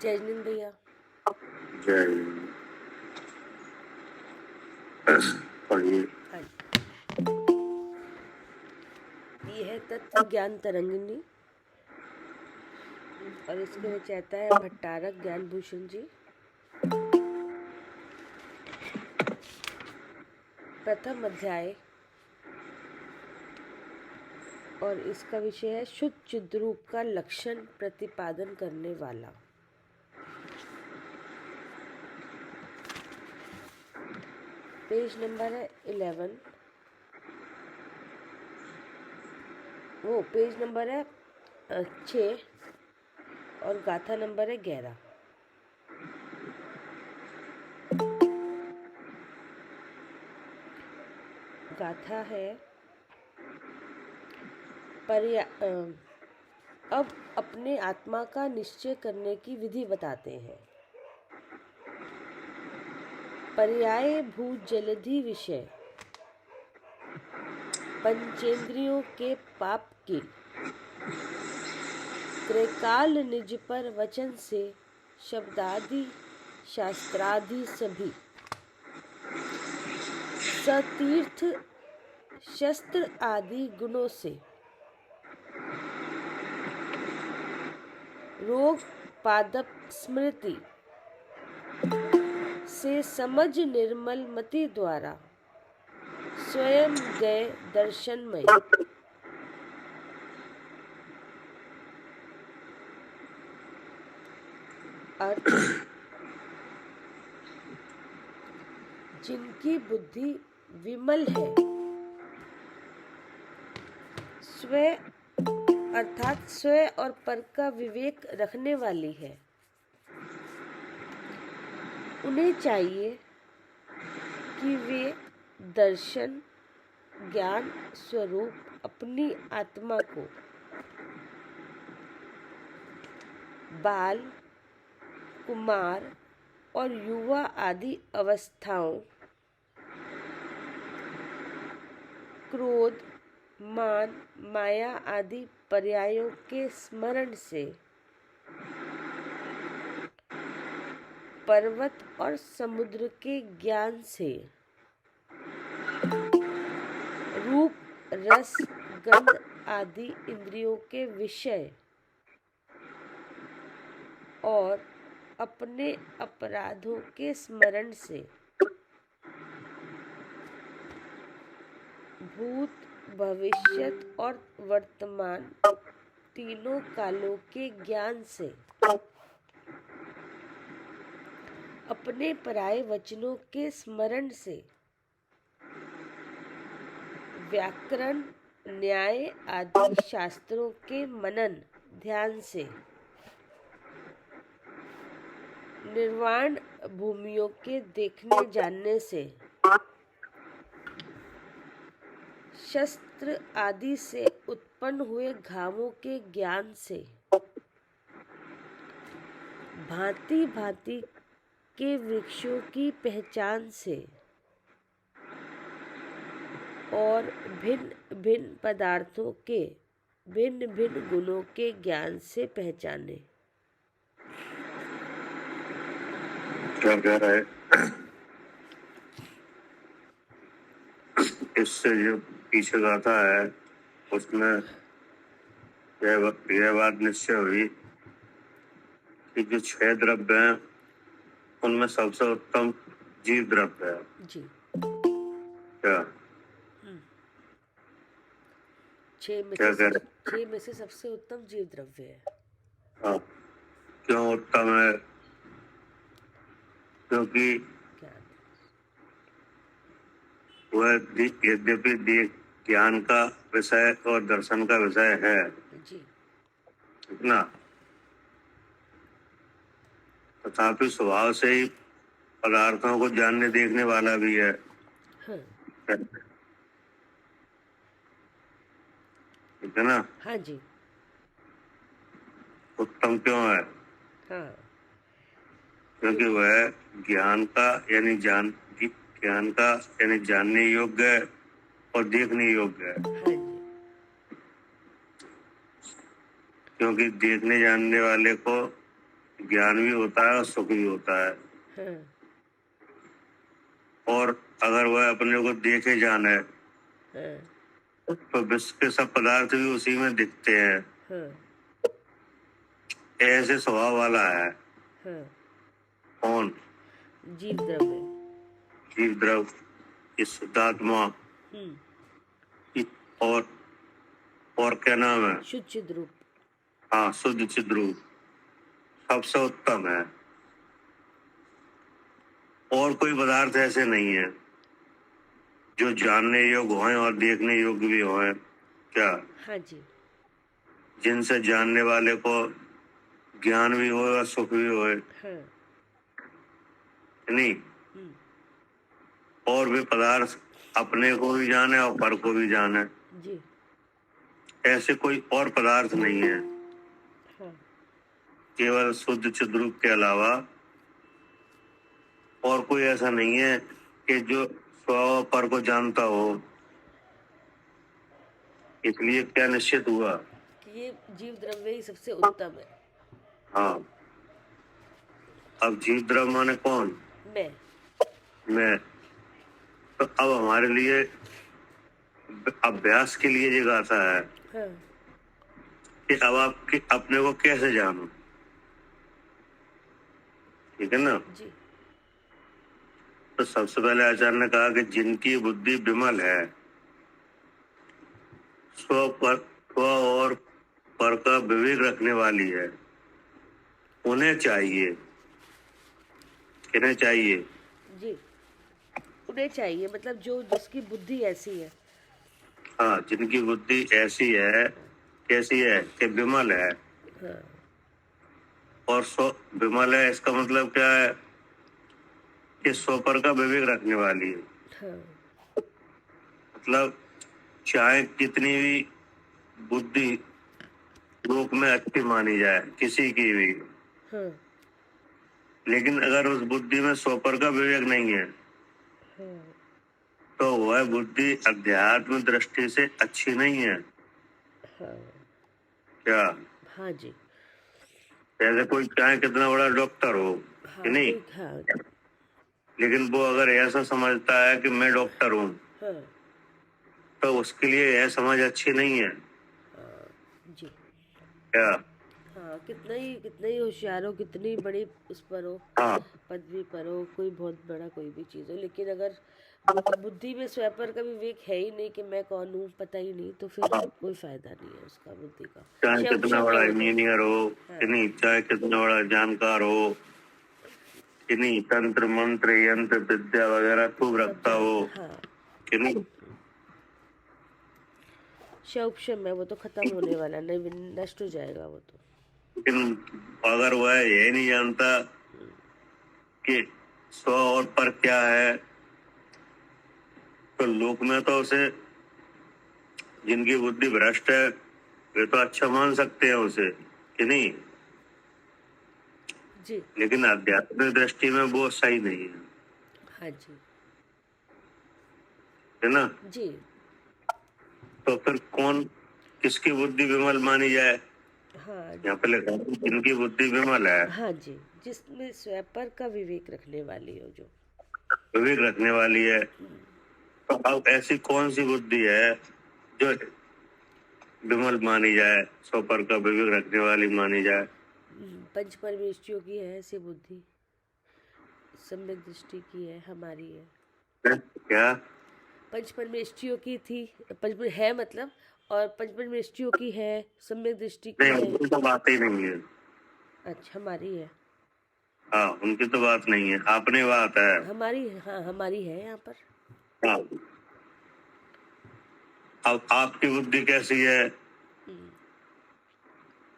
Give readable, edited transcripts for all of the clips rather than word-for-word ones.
जय जिनेंद्र भैया। जय पढ़िए। हाँ जी। ये है तत्व ज्ञान तरंगिनी और इसके रचयिता है भट्टारक ज्ञान भूषण जी। प्रथम अध्याय और इसका विषय है शुद्ध चिद्रूप का लक्षण प्रतिपादन करने वाला। पेज नंबर है 11। वो पेज नंबर है 6 और गाथा नंबर है 11। गाथा है अब अपने आत्मा का निश्चय करने की विधि बताते हैं। पर्याय भूत जलधि विषय पंचेंद्रियों के पाप के त्रैकाल निज पर वचन से शब्दादि शास्त्रादि सभी सतीर्थ शस्त्र आदि गुणों से रोग पादप स्मृति से समझ निर्मल मति द्वारा स्वयं गए दर्शनमय। अर्थ जिनकी बुद्धि विमल है, स्वयं अर्थात स्वयं और पर का विवेक रखने वाली है, उन्हें चाहिए कि वे दर्शन ज्ञान स्वरूप अपनी आत्मा को बाल कुमार और युवा आदि अवस्थाओं क्रोध मान माया आदि पर्यायों के स्मरण से पर्वत और समुद्र के ज्ञान से रूप रस गंध आदि इंद्रियों के विषय और अपने अपराधों के स्मरण से भूत भविष्यत और वर्तमान तीनों कालों के ज्ञान से अपने पराये वचनों के स्मरण से व्याकरण न्याय आदि शास्त्रों के मनन ध्यान से निर्वाण भूमियों के देखने जानने से शस्त्र आदि से उत्पन्न हुए घावों के ज्ञान से भांति भांति के वृक्षों की पहचान से और भिन्न भिन्न पदार्थों के भिन्न भिन्न गुणों के ज्ञान से पहचाने। क्या कह रहा है? इससे जो पीछे गाथा है उसमें यह बात निश्चय हुई कि जो 6 द्रव्य हैं उनमें सबसे उत्तम जीव द्रव्य है जी। क्या 6 में से सबसे उत्तम जीव द्रव्य है। हाँ, क्यों उत्तम है? क्योंकि वह यद्यपि ज्ञान का विषय और दर्शन का विषय है जी, इतना, तथापि स्वभाव से ही पदार्थों को जानने देखने वाला भी है। हाँ, ठीक है ना? हाँ जी। उत्तम क्यों है? हाँ, क्योंकि वह ज्ञान का यानी जानने योग्य है और देखने योग्य है। हाँ जी। क्योंकि देखने जानने वाले को ज्ञान भी होता है और सुख भी होता है। हाँ और अगर वह अपने को देखे जाने हाँ तो विश्व के सब पदार्थ भी उसी में दिखते हैं। हाँ ऐसे स्वभाव वाला है हाँ कौन? जीव द्रव्य। जीव द्रव, ये शुद्धात्मा। हम्म और क्या नाम है? शुद्ध चिद रूप। हाँ, शुद्ध चिद्र रूप सबसे उत्तम है। और कोई पदार्थ ऐसे नहीं है जो जानने योग्य हों और देखने योग्य भी हों। क्या? हाँ जी। जिनसे जानने वाले को ज्ञान भी हो और सुख भी हो, हाँ नहीं? और भी पदार्थ अपने को भी जाने और पर को भी जाने, जी। ऐसे कोई और पदार्थ नहीं है। हाँ केवल शुद्ध चिद्र रूप के अलावा और कोई ऐसा नहीं है कि जो स्व और पर को जानता हो। इसलिए क्या निश्चित हुआ कि ये जीव द्रव्य ही सबसे उत्तम है। हाँ, अब जीव द्रव्य माने कौन? मैं। तो अब हमारे लिए अभ्यास के लिए जिज्ञासा है हाँ कि अब आप अपने को कैसे जानो। ठीक है ना? जी। तो सबसे पहले आचार्य ने कहा कि जिनकी बुद्धि विमल है, स्व और पर का विवेक रखने वाली है, उन्हें चाहिए। किन्हें चाहिए? जी, उन्हें चाहिए मतलब जो जिसकी बुद्धि ऐसी है। हाँ, जिनकी बुद्धि ऐसी है, कैसी है कि विमल है। हाँ और विमल है इसका मतलब क्या है कि स्व पर का विवेक रखने वाली है। हाँ मतलब चाहे कितनी भी बुद्धि लोक में अच्छी मानी जाए किसी की भी, हाँ लेकिन अगर उस बुद्धि में स्व पर का विवेक नहीं है हाँ तो वह बुद्धि अध्यात्म दृष्टि से अच्छी नहीं है। हाँ क्या? हाँ जी। जैसे कोई चाहे कितना बड़ा डॉक्टर हो कि हाँ नहीं, कोई हाँ लेकिन वो अगर ऐसा समझता है कि मैं डॉक्टर हूँ हाँ तो उसके लिए यह समझ अच्छी नहीं है। हाँ जी। क्या? हाँ कितना ही होशियार हो, कितनी बड़ी उस पर हो, हाँ पदवी पर हो, कोई बहुत बड़ा कोई भी चीज़ हो, लेकिन अगर बुद्धि में स्वयं पर का विवेक है ही नहीं कि मैं कौन हूँ, पता ही नहीं, तो फिर कोई फायदा नहीं है उसका बुद्धि का। चाहे क्षम कितना क्षम है बड़ा वो तो। इंजीनियर हो हाँ कि नहीं, चाहे कितना बड़ा जानकार हो कि नहीं, तंत्र मंत्र यंत्र विद्या वगैरह खूब सब रखता हो जानता हाँ। कि नहीं, क्षम है वो तो, खत्म होने वाला नहीं, नष्ट हो जाएगा वो तो। लेकिन अगर वह यही नहीं जानता कि स्व और पर क्या है तो लोक में तो उसे, जिनकी बुद्धि भ्रष्ट है वे तो अच्छा मान सकते हैं उसे कि नहीं, जी। लेकिन आध्यात्मिक दृष्टि में वो सही नहीं है। हाँ जी। है ना? जी। तो फिर कौन, किसकी बुद्धि विमल मानी जाए? हाँ यहाँ पे लिखा है कि जिनकी बुद्धि विमल है, हाँ जी, जिसमें स्वयं पर का विवेक रखने वाली हो जो। विवेक रखने वाली है। तो अब ऐसी कौन सी बुद्धि है जो विमल मानी जाए, सौ पर का विवेक रखने वाली मानी जाए? पंच परमेष्टियों की है ऐसी बुद्धि, सम्यक दृष्टि की है, हमारी है। क्या? पंच परमेष्टियों की थी, पंच है मतलब, और पंच परमेष्टियों की है, सम्यक दृष्टि की नहीं, है। उनकी तो बात ही नहीं है। अच्छा, हमारी है। हाँ, उनकी तो बात नहीं है, अपनी बात है। हमारी, हाँ हमारी है यहाँ पर। हाँ, अब आपकी बुद्धि कैसी है?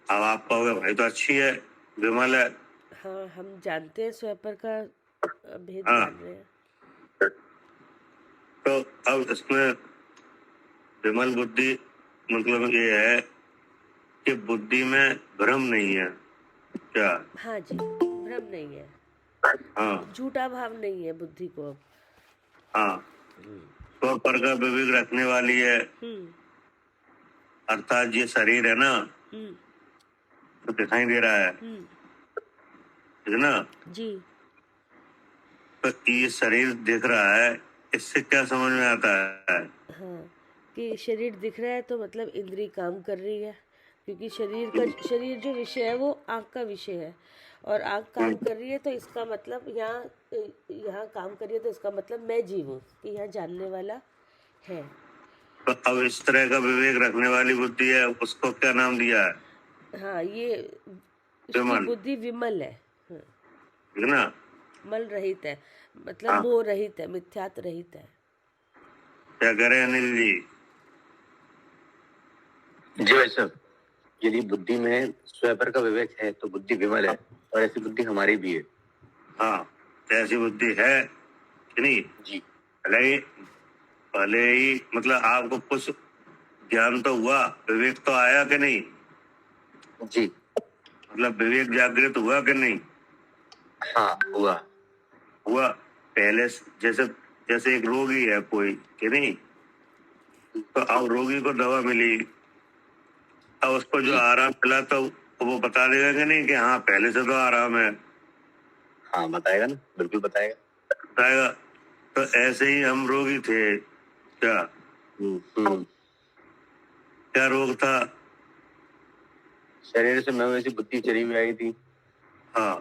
अब आप कहोगे भाई तो अच्छी है, विमल है। हाँ, हम जानते हैं स्वयं पर का भेद हाँ, जान रहे हैं। तो अब इसमें विमल बुद्धि मतलब ये है कि बुद्धि में भ्रम नहीं है। क्या? हाँ जी, भ्रम नहीं है, हाँ झूठा भाव नहीं है बुद्धि को अब। हाँ, तो पर का विवेक रखने वाली है। हम्म अर्थात ये शरीर है ना, हम्म तो दिखाई दे रहा है, हम्म है ना। जी। तो ये शरीर दिख रहा है, इससे क्या समझ में आता है? हाँ, कि शरीर दिख रहा है तो मतलब इंद्री काम कर रही है, क्योंकि शरीर जो विषय है वो आँख का विषय है, और आँख काम कर रही है तो इसका मतलब यहाँ काम कर रही है तो इसका मतलब मैं जीव हूँ, कि यहाँ जानने वाला है। तो अब इस तरह का विवेक रखने वाली बुद्धि है, उसको क्या नाम दिया है? हाँ, ये इसकी विमल, बुद्धि विमल है। हाँ, ठीक है ना। मल रहित है, मतलब हाँ, मोह रहित है, मिथ्यात रहित है। क्या करें अनिल जी? जी भाई साहब, यदि बुद्धि में स्वयं का विवेक है तो बुद्धि विमल है, और ऐसी बुद्धि हमारी भी है। हाँ, तो ऐसी बुद्धि है कि नहीं? जी पहले ही मतलब आपको कुछ ज्ञान तो हुआ, विवेक तो आया कि नहीं? जी। मतलब विवेक जागृत हुआ कि नहीं? हाँ, हुआ। हुआ। पहले जैसे जैसे एक रोगी है कोई, कि नहीं, तो अब रोगी को दवा मिली, अब उसको जो जी। आराम मिला तो वो बता देगा कि नहीं कि हाँ पहले से तो आराम है? हाँ, बताएगा ना, बिल्कुल बताएगा। बताएगा। तो ऐसे ही हम रोगी थे क्या? हम्म। क्या रोग था? शरीर से मैं वैसी बुद्धि चली हुई आई थी। हाँ,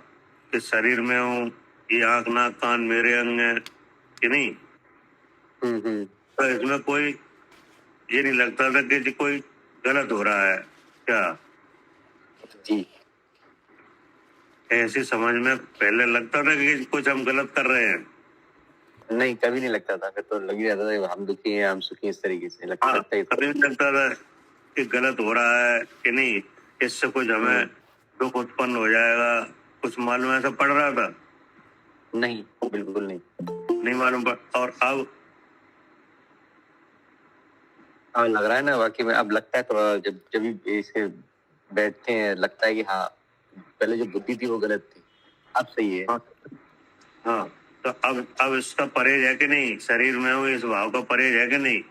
कि शरीर में हूँ, ये आंख नाक कान मेरे अंग है, कि नहीं। तो इसमें कोई ये नहीं लगता था कि जी कोई गलत हो रहा है क्या? जी। ऐसी समझ में पहले लगता था कि कुछ हम गलत कर रहे हैं। नहीं, कभी नहीं लगता था, फिर तो लग ही रहता था कि हम दुखी हैं, हम सुखी हैं, इस तरीके से लगता ही था। कभी नहीं लगता था कि गलत हो रहा है कि नहीं, इससे कुछ हमें दुख उत्पन्न हो जाएगा, कुछ मालूम ऐसा पड़ रहा था? नहीं, बिल्कुल नहीं मालूम पड़। और अब लग रहा है ना, वाकई में अब लगता है थोड़ा, जब जब भी इसे बैठते हैं लगता है कि हाँ, पहले जो बुद्धि थी वो गलत थी, अब सही है। हाँ, तो अब इसका परहेज है कि नहीं? शरीर में हो इस भाव का परहेज है कि नहीं?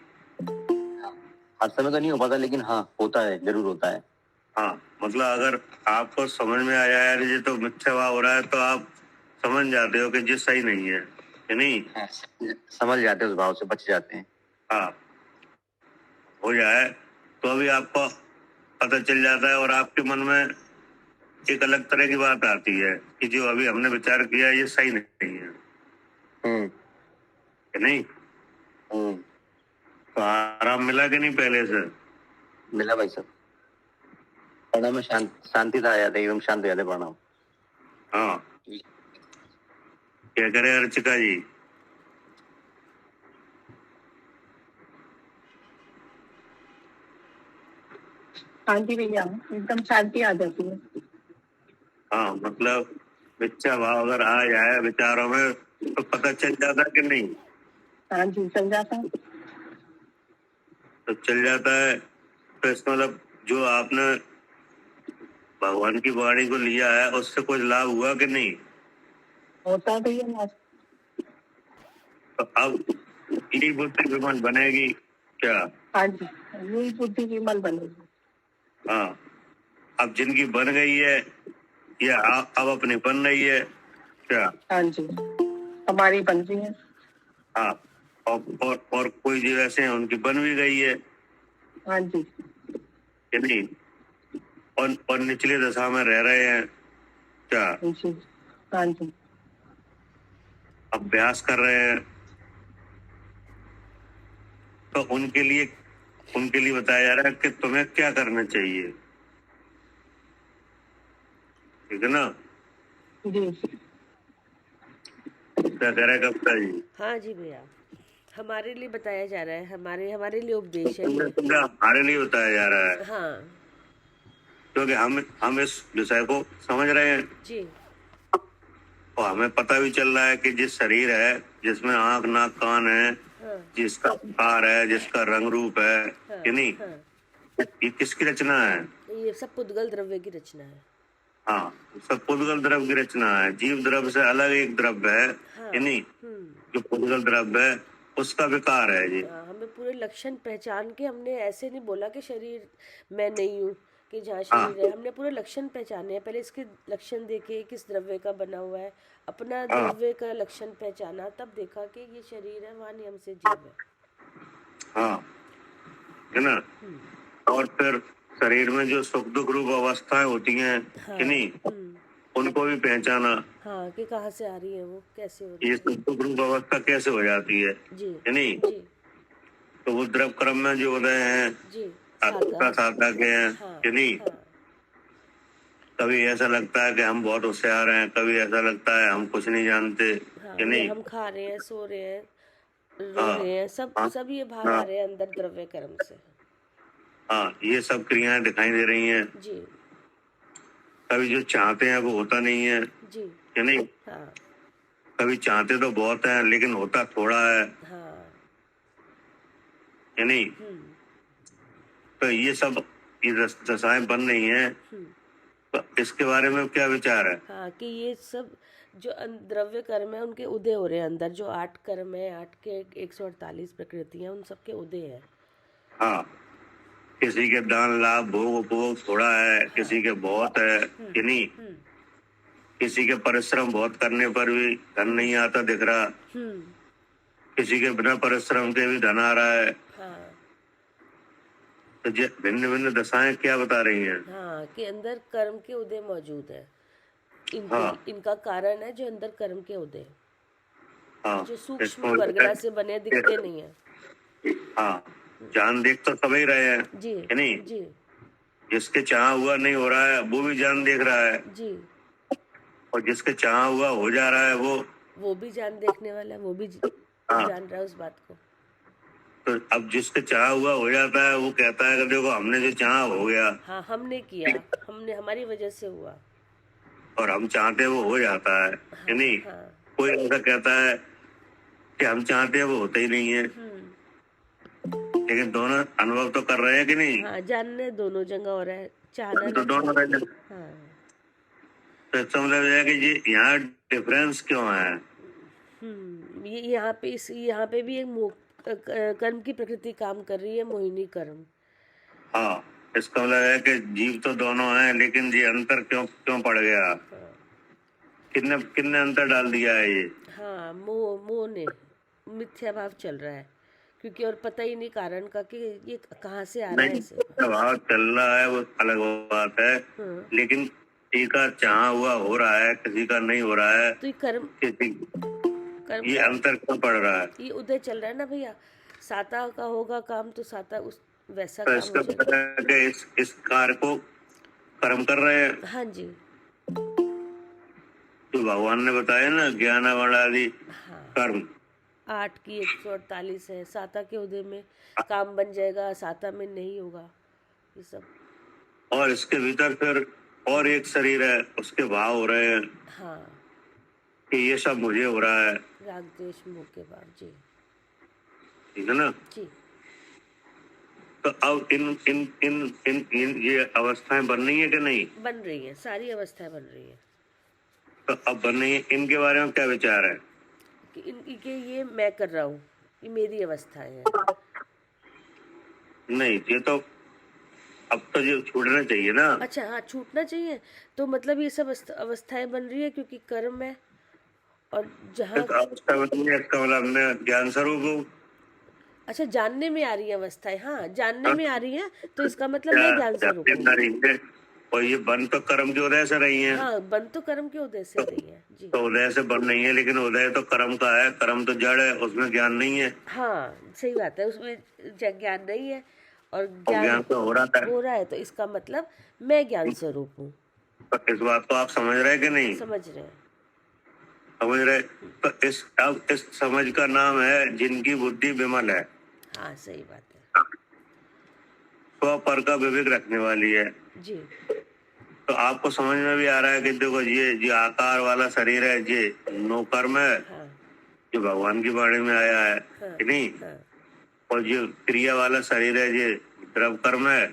हर समय तो नहीं हो पाता, लेकिन हाँ होता है, जरूर होता है। हाँ, मतलब अगर आपको समझ में आ जाए यार ये तो मिथ्या भाव हो रहा है, तो आप समझ जाते हो कि ये सही नहीं है, कि नहीं। हाँ, समझ जाते हैं, उस भाव से बच जाते हैं। हाँ, हो जाए तो अभी आपको पता चल जाता है, और आपके मन में एक अलग तरह की बात आती है कि जो अभी हमने विचार किया ये सही नहीं है, कि नहीं। तो आराम मिला कि नहीं पहले से? मिला भाई साहब, प्राणायाम में शांति था, याद है, एकदम शांत हो जाते प्राणायाम। हाँ, क्या करे अर्चिका जी? हाँ जी भैया, एकदम शांति आ जाती है। हाँ, मतलब मिथ्या भाव अगर आ जाए विचारों में तो पता चल जाता कि नहीं? हाँ जी, चल जाता है। तो चल जाता है। तो इसका मतलब जो आपने भगवान की वाणी को लिया है उससे कुछ लाभ हुआ कि नहीं? होता है भैया ना। तो अब यही बुद्धि विमल बनेगी क्या? हाँ जी, यही बुद्धि विमल बनेगी। हाँ, अब जिनकी बन गई है ये अब अपनी बन रही है क्या? हाँ जी, हमारी बन रही है। हाँ, और कोई जो ऐसे हैं उनकी बन भी गई है, हाँ जी। कि नहीं। और निचली दशा में रह रहे हैं क्या? जी। हाँ जी। अभ्यास कर रहे हैं। तो उनके लिए बताया जा रहा है कि तुम्हें क्या करना चाहिए, ठीक है ना। जी। क्या कह रहे कविता जी? हाँ जी भैया, हमारे लिए बताया जा रहा है, हमारे हमारे लिए उपदेश है ये। हमारे लिए बताया जा रहा है हाँ क्योंकि हम इस विषय को समझ रहे हैं, जी। और हमें पता भी चल रहा है कि जिस शरीर है जिसमें आंख नाक कान है, हाँ जिसका आकार है, जिसका रंग रूप है, हाँ कि नहीं, हाँ, ये किसकी रचना है? ये सब पुद्गल द्रव्य की रचना है। हाँ, सब पुद्गल द्रव्य की रचना है। जीव द्रव्य से अलग एक द्रव्य है, हाँ। कि नहीं। जो पुद्गल द्रव्य है उसका विकार है जी। हाँ, हमें पूरे लक्षण पहचान के हमने ऐसे नहीं बोला कि शरीर मैं नहीं हूँ, कि जहाँ शरीर है, हमने पूरे लक्षण पहचाने हैं, पहले इसके लक्षण देखे किस द्रव्य का बना हुआ है, अपना द्रव्य का लक्षण पहचाना, तब देखा कि ये शरीर है, वहाँ नियम से जीव है। हाँ, है ना। और फिर शरीर में जो सुख दुख रूप अवस्थाएं होती हैं कि नहीं, उनको भी पहचाना। हाँ, कि कहाँ से आ रही है वो, कैसे हो रही ये है। सुख दुख रूप अवस्था कैसे हो जाती है जी कि नहीं। जी तो वो द्रव क्रम में जो उदय हैं जी, आत्मा साधा के हैं हाँ कि नहीं। हाँ कभी ऐसा लगता है कि हम बहुत होशियार हैं, कभी ऐसा लगता है हम कुछ नहीं जानते हाँ, कि ये नहीं। हम खा रहे हैं, सो रहे हैं, रो हाँ रहे हैं, सब हाँ सब ये भाव आ हाँ रहे हैं अंदर द्रव्य कर्म से। हाँ, ये सब क्रियाएं दिखाई दे रही हैं। जी कभी जो चाहते हैं वो होता नहीं है जी कि नहीं। हाँ कभी चाहते तो बहुत है लेकिन होता थोड़ा है हाँ कि नहीं। तो ये सब ये दशाएं बन रही हैं। तो इसके बारे में क्या विचार है। हाँ, कि ये सब जो द्रव्य कर्म है उनके उदय हो रहे हैं अंदर, जो 8 कर्म है, 8 के 148 प्रकृतियां, उन सबके उदय है। हाँ, किसी के दान लाभ भोग उपभोग थोड़ा है, किसी के बहुत है कि नहीं। किसी के परिश्रम बहुत करने पर भी धन नहीं आता दिख रहा, किसी के बिना परिश्रम के भी धन आ रहा है। हाँ तो ये भिन्न भिन्न दशाएं क्या बता रही हैं। हाँ, कि अंदर कर्म के उदय मौजूद है, हाँ इनका कारण है जो अंदर कर्म के उदय, हाँ, जो सूक्ष्म इसको परगना से बने, दिखते नहीं है। हाँ, जान देख तो सभी रहे हैं जी कि नहीं। जी जिसके चाह हुआ नहीं हो रहा है वो भी जान देख रहा है, जी, और जिसके चाह हुआ हो जा रहा है वो भी जान देखने वाला है, वो भी हाँ। जान रहा है उस बात को। तो अब जिसके चाह हुआ हो जाता है वो कहता है कि देखो हमने जो चाह हो गया, हाँ, हमने किया, हमने, हमारी वजह से हुआ। और हम चाहते हैं वो हो जाता है कि नहीं। हाँ कोई ऐसा कहता है कि हम चाहते हैं वो होता ही नहीं है, लेकिन दोनों अनुभव तो कर रहे हैं कि नहीं। हाँ, जानने दोनों जगह हो रहा है, चाहना तो दोनों रहे हैं। हाँ तो इसका मतलब है कि ये यहाँ डिफरेंस क्यों है। ये यहाँ पे भी एक कर्म की प्रकृति काम कर रही है, मोहिनी कर्म। हाँ, इसका मतलब है कि जीव तो दोनों हैं, लेकिन ये अंतर क्यों क्यों पड़ गया। कितने कितने अंतर डाल दिया है ये। हाँ, मोह ने मिथ्या भाव चल रहा है, क्योंकि और पता ही नहीं कारण का कि ये कहाँ से आ रहा है। नहीं, ऐसे भाव चल रहा है वो अलग बात है, लेकिन किसी का चाह हुआ हो रहा है, किसी का नहीं हो रहा है। तो ये कर्म ये अंतर क्यों पड़ रहा है। ये उदय चल रहा है ना भैया, साता का होगा काम तो साता उस वैसा तो काम इसका हो जाएगा। मतलब है कि इस कार्य को कर्म कर रहे हैं। हाँ जी, तो भगवान ने बताया ना, ज्ञान आदि कर्म 8 की 148 है, साता के उदय में काम बन जाएगा, साता में नहीं होगा ये सब। और इसके भीतर फिर और एक शरीर है, उसके भाव हो रहे हैं हाँ, कि ये सब मुझे हो रहा है, राग द्वेष मोह के भाव। जी ठीक है ना। जी तो अब इन ये अवस्थाएं बन रही है कि नहीं। बन रही है, सारी अवस्थाएं बन रही है। तो अब बन रही है, इनके बारे में क्या विचार है। कि इनके ये मैं कर रहा हूँ, ये मेरी अवस्थाएं हैं। नहीं, ये तो अब तो ये छूटना चाहिए ना। अच्छा, हाँ, छूटना चाहिए। तो मतलब ये सब अवस्थाएं बन रही है क्योंकि कर्म है, और जहाँ इसका मतलब मैं ज्ञान स्वरूप हूँ। अच्छा, जानने में आ रही है अवस्थाएं। हाँ, जानने में आ रही है, तो इसका मतलब मैं ज्ञान स्वरूप हूँ। और ये बन तो कर्म के उदय से रही है। हाँ, बन तो कर्म के उदय से रही है। जी तो उदय से बन रही है, लेकिन उदय तो कर्म का है, कर्म तो जड़ है, उसमें ज्ञान नहीं है। हाँ, सही बात है, उसमें ज्ञान नहीं है, और ज्ञान तो हो रहा है। तो इसका मतलब मैं ज्ञान स्वरूप हूँ। तो इस बात को आप समझ रहे कि नहीं समझ रहे हैं। समझ रहे। तो अब इस समझ का नाम है जिनकी बुद्धि विमल है। हाँ, सही बात है। स्व पर का विवेक रखने वाली है। जी तो आपको समझ में भी आ रहा है कि देखो ये आकार वाला शरीर है, ये नो कर्म है, हाँ जो भगवान की वाणी में आया है कि नहीं। हाँ और जो क्रिया वाला शरीर है, ये द्रव कर्म है,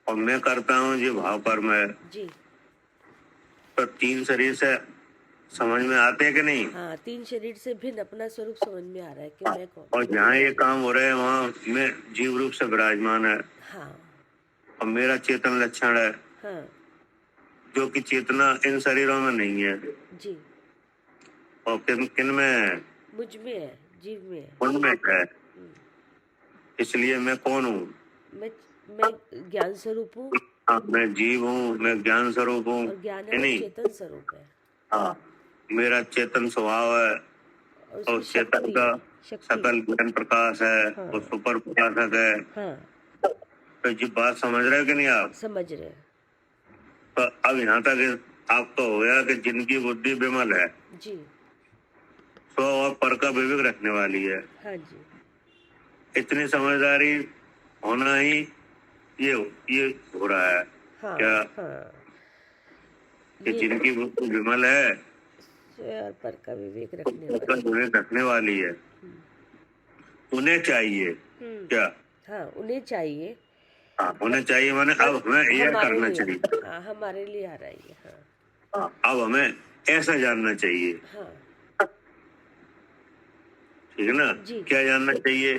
और मैं करता हूँ ये भाव कर्म है। जी तो 3 शरीर से समझ में आते हैं कि नहीं। हाँ, 3 शरीर से भिन्न अपना स्वरूप समझ में आ रहा है कि मैं कौन। और जहाँ ये काम हो रहे हैं वहाँ मैं जीव रूप से विराजमान है, हाँ और मेरा चेतन लक्षण है, हाँ जो कि चेतना इन शरीरों में नहीं है। जी, और किन किन में है? मुझ में है, जीव में है। उनमें है। हम्म, इसलिए मैं कौन हूँ? मैं ज्ञान स्वरूप हूँ, हाँ, मैं जीव हूँ, मैं ज्ञान स्वरूप हूँ, और ज्ञान है है वो नहीं? चेतन स्वरूप है, हाँ, मेरा चेतन स्वभाव है, और और उसकी चेतन शक्ति का है, शक्ति। सकल ज्ञान प्रकाश है, हाँ वो सुपर प्रकाशक है। हाँ, तो ये बात समझ रहे हो कि नहीं आप? समझ रहे हैं। तो अब यहाँ तक आपको हो गया कि जिनकी बुद्धि विमल है, जी, स्व और पर का विवेक रखने वाली है, हाँ जी, इतनी समझदारी होना ही ये ये हो रहा है हाँ क्या, हाँ, कि ये जिनकी बुद्धि विमल है, स्वयं और पर का विवेक रखने पर का वाले। विवेक रखने वाली है, उन्हें चाहिए हम्म, क्या? हाँ उन्हें चाहिए, हाँ, उन्हें चाहिए, माने अब हमें यह हमारे करना लिए, चाहिए। हाँ हमारे लिए आ रही है। हाँ हाँ, अब हमें ऐसा जानना चाहिए, हाँ ठीक है ना? जी, क्या जानना चाहिए?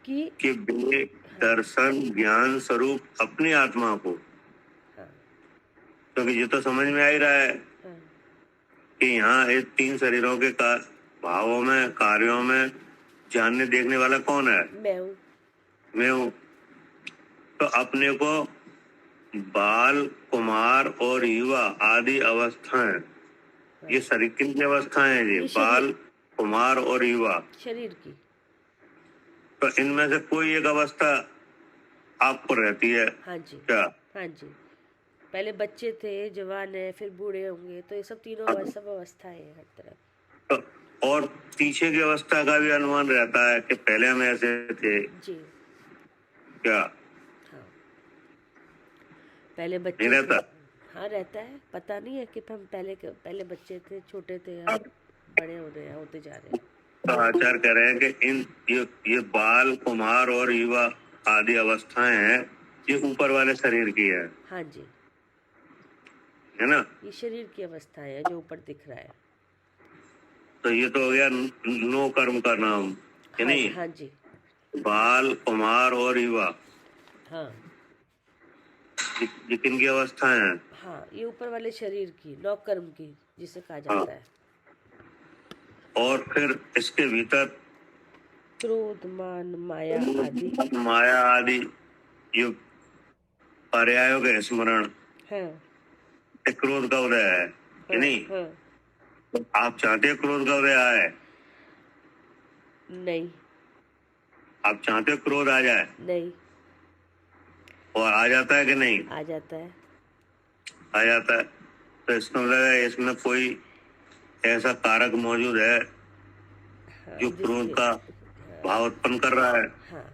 कि कि वे दर्शन ज्ञान स्वरूप अपनी आत्मा को, हाँ क्योंकि ये तो समझ में आ ही रहा है हाँ कि यहाँ इस तीन शरीरों के भावों में, कार्यों में जानने देखने वाला कौन है? मैं हूँ। मैं हूँ। तो अपने को बाल, कुमार और युवा आदि अवस्थाएं, ये शरीर किन की अवस्थाएं हैं? ये ये बाल, शरीर, कुमार और युवा। शरीर की। तो इनमें से कोई एक अवस्था आपको रहती है हाँ जी, क्या? हाँ जी, पहले बच्चे थे, जवान है, फिर बूढ़े होंगे, तो ये सब तीनों सब अवस्थाएं हैं हर तरफ। तो और पीछे की अवस्था का भी अनुमान रहता है कि पहले हम ऐसे थे जी, क्या? हाँ पहले नहीं बच्चे थे। रहता? हाँ रहता है, पता नहीं है कि हम पहले बच्चे थे, छोटे थे, या बड़े हो रहे हैं, होते जा रहे हैं। तो आचार्य कह रहे हैं कि ये बाल, कुमार और युवा आदि अवस्थाएं हैं, ये ऊपर वाले शरीर की है हाँ जी, ना? ये शरीर की अवस्थाएं है जो ऊपर दिख रहा है। तो ये तो हो गया नो कर्म का नाम, है हाँ नहीं? हाँ जी, बाल, कुमार और युवा, हाँ ये किन की अवस्थाएं हैं? हाँ, ये ऊपर वाले शरीर की, नौ कर्म की, जिसे कहा हाँ। जाता है। और फिर इसके भीतर क्रोध, मान, माया आदि। माया आदि ये पर्यायों के स्मरण, हाँ क्रोध का उदय है कि हाँ नहीं? हाँ, आप चाहते हो क्रोध का उदय आए? नहीं आप चाहते हो क्रोध आ जाए? नहीं, और आ जाता है कि नहीं? आ जाता है। आ जाता है। तो इसका मतलब है इसमें कोई ऐसा कारक मौजूद है हाँ जो क्रोध जिसके, का भाव उत्पन्न कर रहा है, हाँ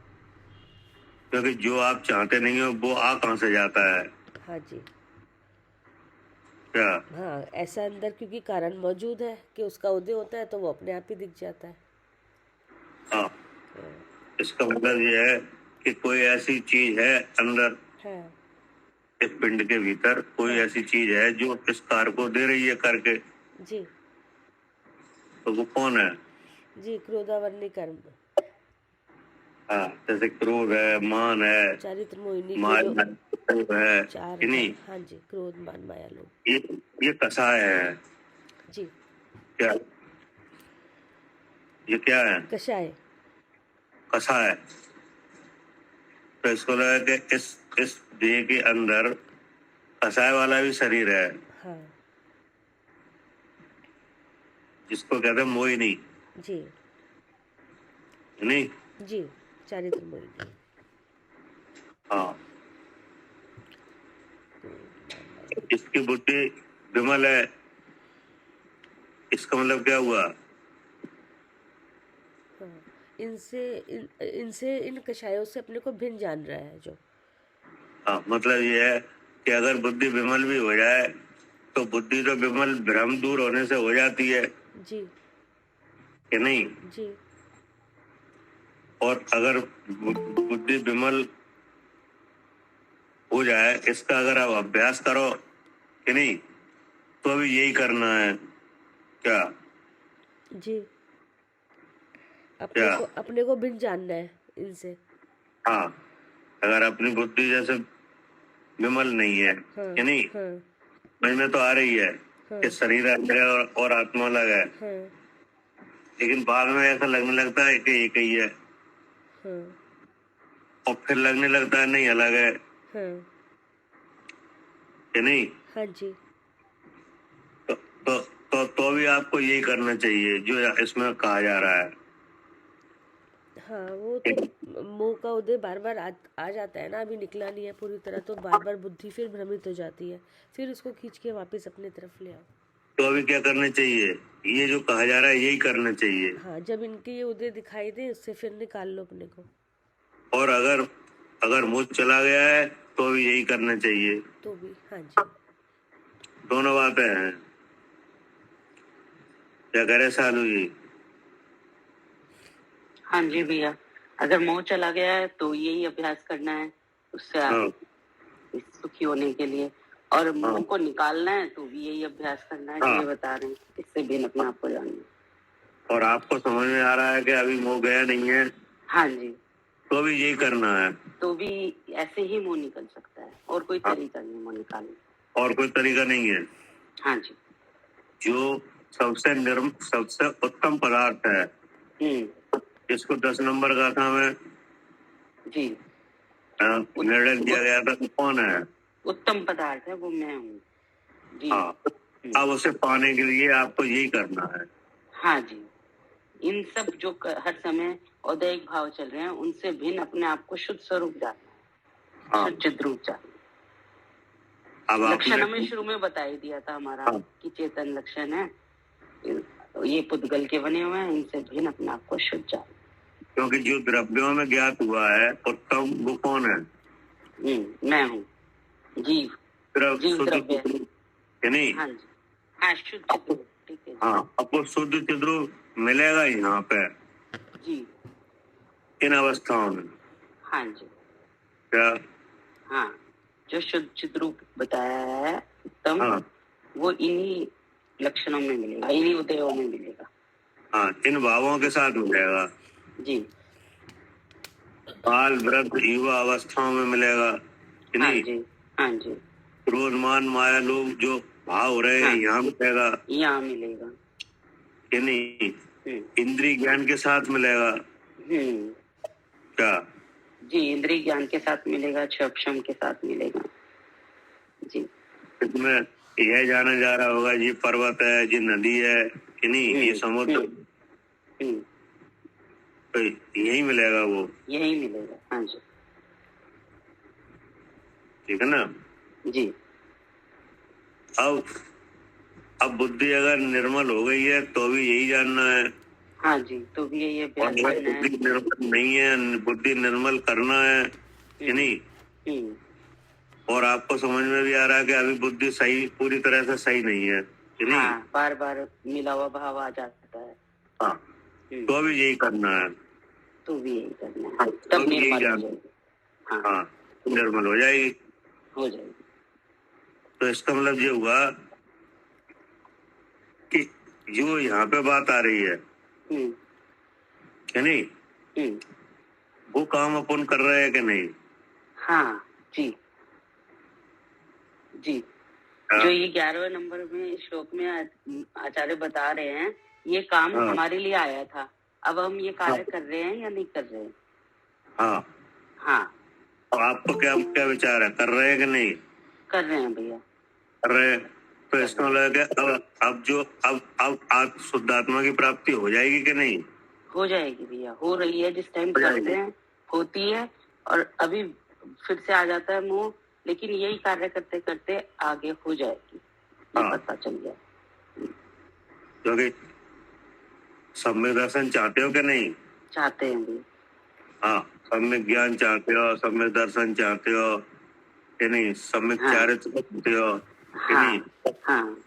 क्योंकि जो आप चाहते नहीं हो वो आ कहाँ से जाता है हाँ जी, क्या? हाँ ऐसा अंदर क्योंकि कारण मौजूद है कि उसका उदय होता है तो वो अपने आप ही दिख जाता है। हाँ, इसका मतलब ये है कि कोई ऐसी चीज है अंदर, हाँ इस पिंड के भीतर कोई ऐसी चीज है जो इस कार्य को दे रही है करके, जी तो वो कौन है? जी, क्रोधावरणी कर्म, हाँ, जैसे क्रोध है, मान है, चारित्र मोहिनी के माया जो है चार कि नहीं? हाँ जी, क्रोध, मान, माया, लोभ। ये कसाय है जी, क्या? ये क्या है? कषाय। कसाय। तो इसको लगा कि इस देह के अंदर कसाय वाला भी शरीर है, हाँ जिसको कहते हैं मोहिनी, जी नहीं? जी, चारित्र मोहिनी। हाँ, क्रोध, मान, माया। इसकी बुद्धि विमल है, इसका मतलब क्या हुआ? हाँ, इनसे इन कषायों से अपने को भिन्न जान रहा है जो। हाँ, मतलब ये है कि अगर बुद्धि विमल भी हो जाए तो बुद्धि तो विमल भ्रम दूर होने से हो जाती है जी कि नहीं? जी, और अगर बुद्धि विमल हो जाए, इसका अगर आप अभ्यास करो कि नहीं, तो अभी यही करना है क्या? जी, क्या? अपने को भिन्न जानना है इनसे। हाँ, अगर अपनी बुद्धि जैसे विमल नहीं है हाँ कि नहीं, हाँ समझ में तो आ रही है हाँ कि शरीर अलग है और आत्मा अलग है, हाँ लेकिन बाद में ऐसा लगने लगता है कि एक ही है, हाँ और फिर लगने लगता है नहीं अलग है हाँ कि नहीं। हाँ जी। तो भी आपको यही करना चाहिए जो इसमें कहा जा रहा है। हाँ वो तो मोह का उदय बार बार आ जाता है ना, अभी निकला नहीं है पूरी तरह, तो बार बार बुद्धि फिर भ्रमित हो जाती है, फिर उसको खींच के वापस अपने तरफ ले आओ। तो अभी क्या करना चाहिए, ये जो कहा जा रहा है यही करना चाहिए। हाँ, जब इनके ये उदय दिखाई दे उससे फिर निकाल लो अपने को। और अगर मुझ चला गया है तो भी यही करना चाहिए। तो भी हाँ जी। दोनों बातें हैं। क्या करे सालू जी? हाँ जी भैया, अगर मोह चला गया है तो यही अभ्यास करना है उससे हाँ सुखी होने के लिए, और मोह हाँ को निकालना है तो भी यही अभ्यास करना है जो हाँ। ये बता रहे हैं, इससे भी अपने आप को जानना है। और आपको समझ में आ रहा है कि अभी मोह गया नहीं है, हाँ जी, तो भी यही करना है। तो भी ऐसे ही मोह निकल सकता है, और कोई हाँ। तरीका नहीं मोह निकालने का। और कोई तरीका नहीं है। हाँ जी। जो सबसे उत्तम पदार्थ है, इसको 10 नंबर का था मैं जी, निर्णय दिया गया था, कौन है? उत्तम पदार्थ है वो मैं हूँ जी। हाँ, अब उसे पाने के लिए आपको यही करना है। हाँ जी, इन सब जो हर समय औदैहिक भाव चल रहे हैं उनसे भिन्न अपने आप को शुद्ध स्वरूप जानना है, हाँ। शुद्ध चिद्रूप जानना। अब लक्षण आपने हमें शुरू में बता ही दिया था हमारा, हाँ। कि चेतन लक्षण है, ये पुद्गल के बने हुए हैं, इनसे भिन्न अपने आप को शुद्ध जानना। क्योंकि जो द्रव्यों में ज्ञात हुआ है उत्तम, वो कौन है? मैं हूँ, जीव, जीव द्रव्य कि नहीं? हाँ जी, हाँ शुद्ध चिद्रूप, ठीक है जी। हाँ, आपको शुद्ध चिद्रूप मिलेगा यहाँ पे जी, इन अवस्थाओं में। हाँ जी, क्या? हाँ, जो शुद्ध चिद्रूप बताया है उत्तम, हाँ वो इन्हीं लक्षणों में मिलेगा, इन्हीं उदयों में मिलेगा। हाँ, इन भावों के साथ मिलेगा। जी, बाल वृद्ध युवा अवस्थाओं में मिलेगा कि हाँ नहीं? जी, हाँ जी, क्रोधमान माया लोग जो भाव हो रहे हैं हाँ। यहाँ मिलेगा यहाँ मिलेगा। कि नहीं? इंद्रिय ज्ञान के साथ मिलेगा। क्या? जी, इंद्रिय ज्ञान के साथ मिलेगा, क्षम के साथ मिलेगा जी। इसमें यह जाना जा रहा होगा ये पर्वत है, ये नदी है कि नहीं, ये समुद्र, तो यही मिलेगा, वो यही मिलेगा। हाँ जी, ठीक है ना? जी, अब बुद्धि अगर निर्मल हो गई है तो भी यही जानना है। हाँ जी, तो भी यही और अभ्यास करना है। बुद्धि निर्मल नहीं है, बुद्धि निर्मल करना है कि नहीं? और आपको समझ में भी आ रहा है कि अभी बुद्धि सही, पूरी तरह से सही नहीं है कि नहीं? हाँ, बार बार मिला हुआ भाव आ जाता है। हाँ, तो भी यही करना है। तो भी यही करना है, हाँ, तब तो यही निर्मल हो जानना। जाएगी। हाँ, हाँ, निर्मल हो जाएगी। हो जाएगी। तो इसका मतलब ये हुआ कि जो यहाँ पे बात आ रही है कि नहीं, वो काम अपन कर रहे हैं कि नहीं? हाँ जी, जी, जो ये 11वें नंबर में श्लोक में आचार्य बता रहे हैं, ये काम हमारे लिए आया था, अब हम ये कार्य कर रहे हैं या नहीं कर रहे हैं? हाँ हाँ, तो आपको क्या क्या विचार है, कर रहे हैं कि नहीं? कर रहे हैं भैया, कर रहे हैं। तो इसका मतलब है कि अब आज शुद्धात्मा की प्राप्ति हो जाएगी कि नहीं? हो जाएगी भैया, हो रही है। जिस टाइम करते हैं होती है, और अभी फिर से आ जाता है मोह, लेकिन यही कार्य करते करते आगे हो जाएगी, ये पता चल गया। क्योंकि सम्यक दर्शन चाहते हो कि नहीं? चाहते हैं भैया। हाँ, सम्यक ज्ञान चाहते हो, सम्यक दर्शन चाहते हो कि नहीं? सम्यक चारित्र चाहते हो कि नहीं? हाँ,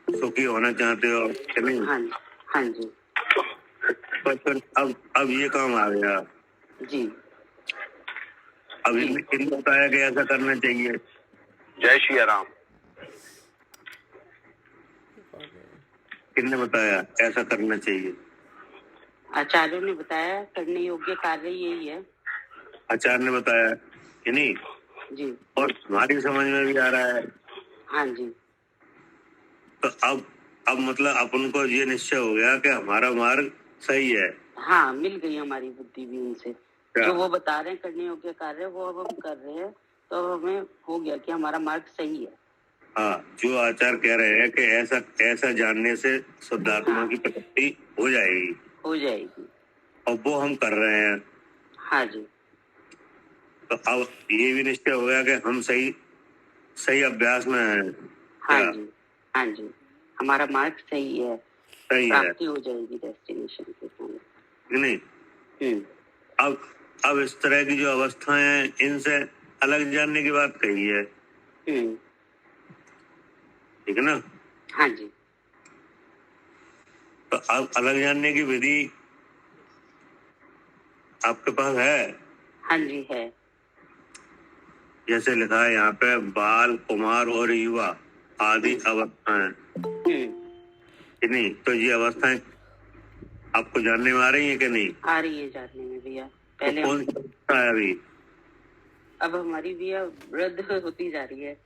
सुखी होना चाहते हो कि नहीं? हाँ, हाँ जी, पर फिर अब ये काम आ गया जी। अब इन्हें बताया कि ऐसा करना चाहिए। जय श्री राम। किसने बताया ऐसा करना चाहिए? आचार्यों ने बताया, करने योग्य कार्य यही है। आचार्य ने बताया कि नहीं? जी और हमारी समझ में भी आ रहा है। हाँ जी तो अब मतलब अपन को ये निश्चय हो गया कि हमारा मार्ग सही है। हाँ, मिल गई हमारी बुद्धि भी उनसे। क्या? जो वो बता रहे हैं करने योग्य कार्य, वो अब हम कर रहे हैं, तो अब हमें हो गया कि हमारा मार्ग सही है। हाँ, जो आचार्य कह रहे हैं कि ऐसा जानने से शुद्धात्मा की प्राप्ति हो जाएगी, हो जाएगी। और वो हम कर रहे हैं। हाँ जी तो अब ये भी निश्चय हो गया कि हम सही अभ्यास में हैं। हाँ क्या? जी हाँ जी, हमारा मार्ग सही है, सही है प्राप्ति हो जाएगी डेस्टिनेशन के सामने। कि नहीं? अब इस तरह की जो अवस्थाएं हैं, इनसे अलग जानने की बात कही है, ठीक है ना? हाँ जी तो अब अलग जानने की विधि आपके पास है। हाँ जी है। जैसे लिखा है यहाँ पे, बाल, कुमार और युवा आदि अवस्थाएं, कि नहीं? तो ये अवस्थाएं आपको जानने में आ रही है कि नहीं? आ रही है जानने में भैया। तो पहले कौन सी अवस्था है अभी? अब हमारी भैया वृद्ध होती जा रही है।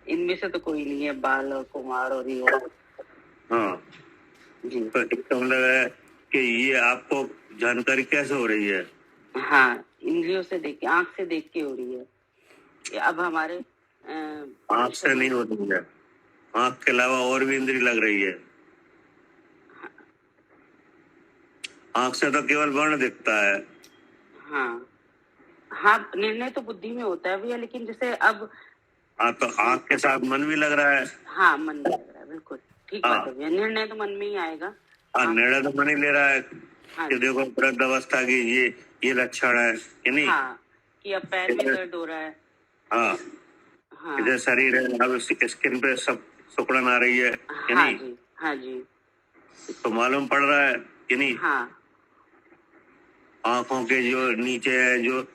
इनमें से तो कोई नहीं है, बाल और कुमार और युवा। हाँ, जी तो इसका मतलब है कि ये आपको जानकारी कैसे हो रही है? हाँ, इंद्रियों से देख के, आंख से देख के हो रही है। ये अब हमारे आँख से नहीं हो रही है, आँख के अलावा और भी इंद्री लग रही है। आँख से तो केवल वर्ण दिखता है। हाँ हाँ, निर्णय तो बुद्धि में होता है भैया, लेकिन जैसे अब हाँ, तो आँख के साथ मन भी लग रहा है। हाँ, मन में लग रहा है, बिल्कुल ठीक हाँ। बात है भैया। निर्णय तो मन में ही आएगा। हाँ, निर्णय तो मन ही ले रहा है हाँ कि देखो वृद्ध अवस्था की ये लक्षण है, कि नहीं? हाँ, कि अब पैर में दर्द हो रहा है। हाँ, हाँ इधर शरीर है, अब स्किन पे सब सुकड़न आ रही है, कि हाँ नहीं? जी हाँ जी तो मालूम पड़ रहा है कि नहीं? हाँ आंखों के जो नीचे है, जो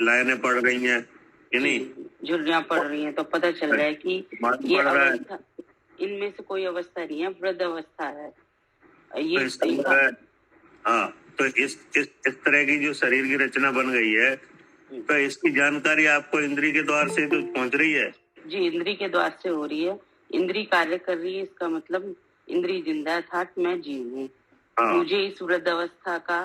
लाइनें पड़ रही हैं, कि नहीं? झुर्रियां पड़ रही हैं, तो पता चल रहा है कि मालूम ये पड़ रहा है। अवस्था, इनमें से कोई अवस्था नहीं है, वृद्ध अवस्था है तो ये। हाँ, तो इस तरह की जो शरीर की रचना बन गई है, तो इसकी जानकारी आपको इंद्री के द्वार से तो पहुंच रही है। जी, इंद्री के द्वार से हो रही है। इंद्री कार्य कर रही है, इसका मतलब इंद्री जिंदा है, अर्थात मैं जीव हूँ। हाँ। मुझे इस वृद्ध अवस्था का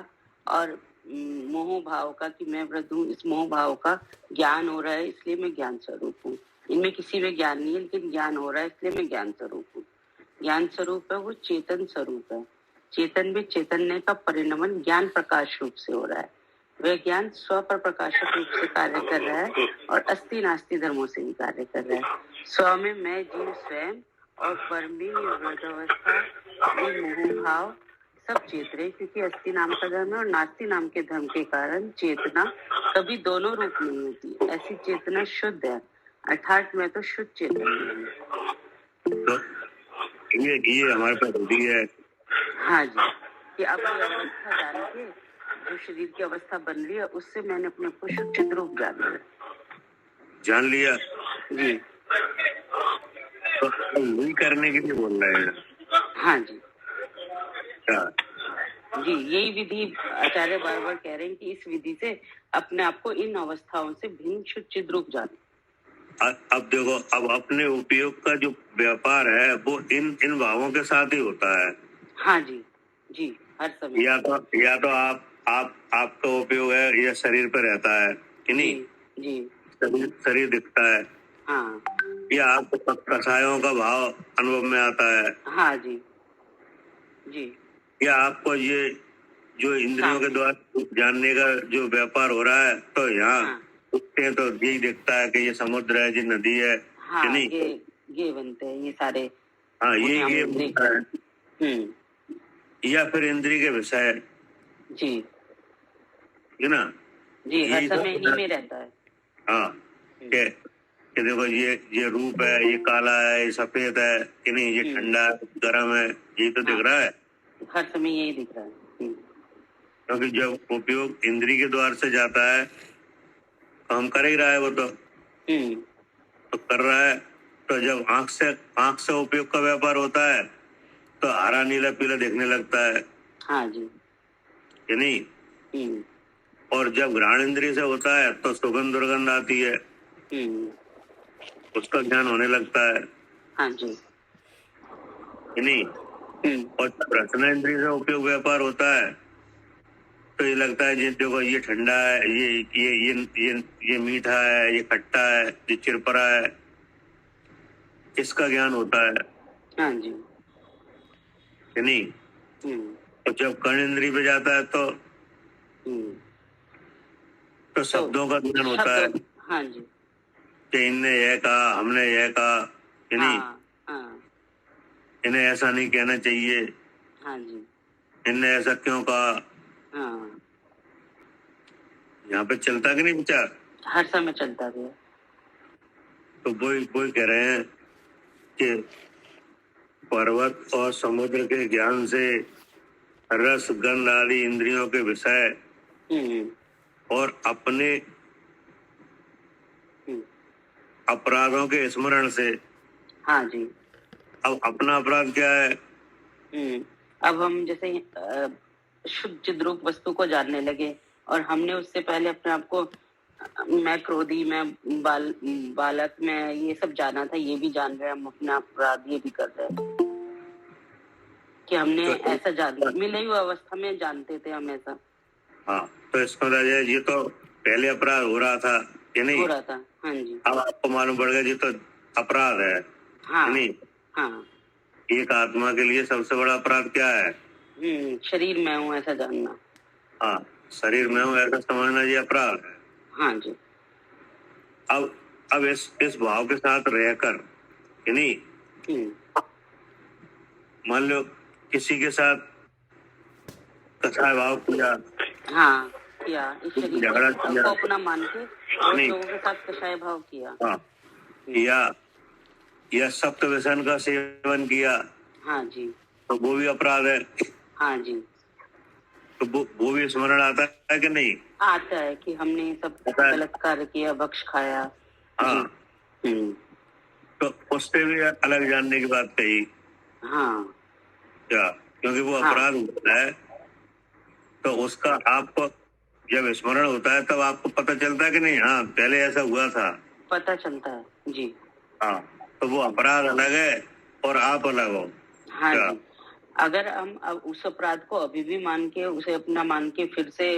और मोह भाव का, कि मैं वृद्ध हूँ, इस मोह भाव का ज्ञान हो रहा है, इसलिए मैं ज्ञान स्वरूप हूँ। इनमें किसी में ज्ञान नहीं है, लेकिन ज्ञान हो रहा है, इसलिए मैं ज्ञान स्वरूप हूँ। ज्ञान स्वरूप है, वो चेतन स्वरूप है। चेतन में चैतन्य का परिणमन ज्ञान प्रकाश रूप से हो रहा है। वह ज्ञान स्व पर प्रकाशक रूप से कार्य कर रहा है, और अस्थि नास्ति धर्मों से भी कार्य कर रहा है। स्व में मैं जीव स्वयं, और पर में ये वृद्धावस्था, ये मोह भाव सब चेत रहे, क्योंकि अस्थि नाम का धर्म है और नास्ति नाम के धर्म के कारण चेतना कभी दोनों रूप नहीं होती। ऐसी चेतना शुद्ध है, अर्थात मैं तो शुद्ध चेतन हूँ। तो ये हमारे पास बुद्धि है। हाँ जी, कि अब ये अवस्था जान के, जो शरीर की अवस्था बन रही है, उससे मैंने अपने को शुद्ध रूप जान लिया जी। तो वही करने के लिए बोल रहे हैं। हाँ जी क्या? जी, यही विधि आचार्य बार बार कह रहे हैं कि इस विधि से अपने आप को इन अवस्थाओं से भिन्न शुद्ध चिद रूप जाने। अब देखो, अब अपने उपयोग का जो व्यापार है, वो इन भावों के साथ ही होता है। हाँ जी जी, हर समय। या तो आपका उपयोग है, या शरीर पर रहता है, कि नहीं? जी शरीर दिखता है। हाँ या आपको कसायों का भाव अनुभव में आता है। हाँ जी जी, या आपको ये जो इंद्रियों के द्वारा जानने का जो व्यापार हो रहा है, तो यहाँ उठते हैं तो यही दिखता है कि ये समुद्र है, ये नदी है, हाँ, कि नहीं? ये बनते हैं ये सारे। हाँ, ये बनता है। या फिर इंद्री के विषय जी है ना? जी, हर समय इन्हीं में रहता है। हाँ, कि देखो ये रूप है, ये काला है, ये सफेद है, कि नहीं? ये ठंडा गर्म है, ये तो दिख रहा है। हर समय यही दिख रहा है। क्योंकि जब उपयोग इंद्री के द्वार से जाता है, तो हम कर ही रहा है, वो तो कर रहा है। तो जब आंख से उपयोग का व्यापार होता है, तो हरा नीला पीला देखने लगता है। हाँ जी, कि नहीं? और जब घ्राण इंद्रिय से होता है, तो सुगंध दुर्गंध आती है। उसका ज्ञान होने लगता है हाँ जी। कि नहीं। और जब रचना इंद्रिय से उपयोग व्यापार होता है तो ये लगता है जी देखो ये ठंडा है, ये मीठा है, ये खट्टा है, ये चिरपरा है, इसका ज्ञान होता है हाँ जी। कि नहीं। और जब कर्ण इंद्रिय पे जाता है तो शब्दों का ज्ञान होता है हाँ जी। कि इनने यह कहा, हमने यह कहा कि नहीं, हाँ इन्हें ऐसा नहीं कहना चाहिए, हाँ जी। इनने ऐसा क्यों कहा। हाँ, यहाँ पे चलता कि नहीं विचार। हर समय चलता गया। तो वही कह रहे हैं कि पर्वत और समुद्र के ज्ञान से रस गंध आदि इंद्रियों के विषय और अपने अपराधों के स्मरण से। हाँ जी। अब अपना अपराध क्या है। अब हम जैसे शुद्ध चिद्रूप वस्तु को जानने लगे और हमने उससे पहले अपने आप को मैं क्रोधी, मैं बालक, मैं ये सब जाना था, ये भी जान रहे हैं हम अपना अपराध ये भी कर रहे हैं कि हमने ऐसा जान लिया। मिले हुए अवस्था में जानते थे हम ऐसा। हाँ, तो इसका मतलब ये तो पहले अपराध हो रहा था कि नहीं, हो रहा था। हाँ जी। अब आपको मालूम पड़ गया ये तो अपराध है। हाँ नहीं। हाँ। एक आत्मा के लिए सबसे बड़ा अपराध क्या है। शरीर में हूँ ऐसा जानना। हाँ, शरीर में हूँ ऐसा समझना ये अपराध है। हाँ जी। अब इस भाव के साथ रहकर कि नहीं, मान लो किसी के साथ कसाय भाव किया। हाँ किया, इस शरीर झगड़ा को अपना मान के और नहीं, लोगों के साथ कसाय भाव किया। हाँ, या सप्त व्यसन का सेवन किया। हाँ जी। तो वो भी अपराध है। हाँ जी। तो वो भी स्मरण आता है कि नहीं। आता है कि हमने सब गलत कार्य किया, बख्श खाया। हाँ, तो उससे भी अलग जानने की बात कही। हाँ क्या, क्योंकि वो अपराध होता है तो उसका आपको जब स्मरण होता है तब आपको पता चलता है कि नहीं, हाँ पहले ऐसा हुआ था, पता चलता है जी। हाँ, तो वो अपराध अलग है और आप अलग हो। हाँ जी। अगर हम अब उस अपराध को अभी भी मान के उसे अपना मान के फिर से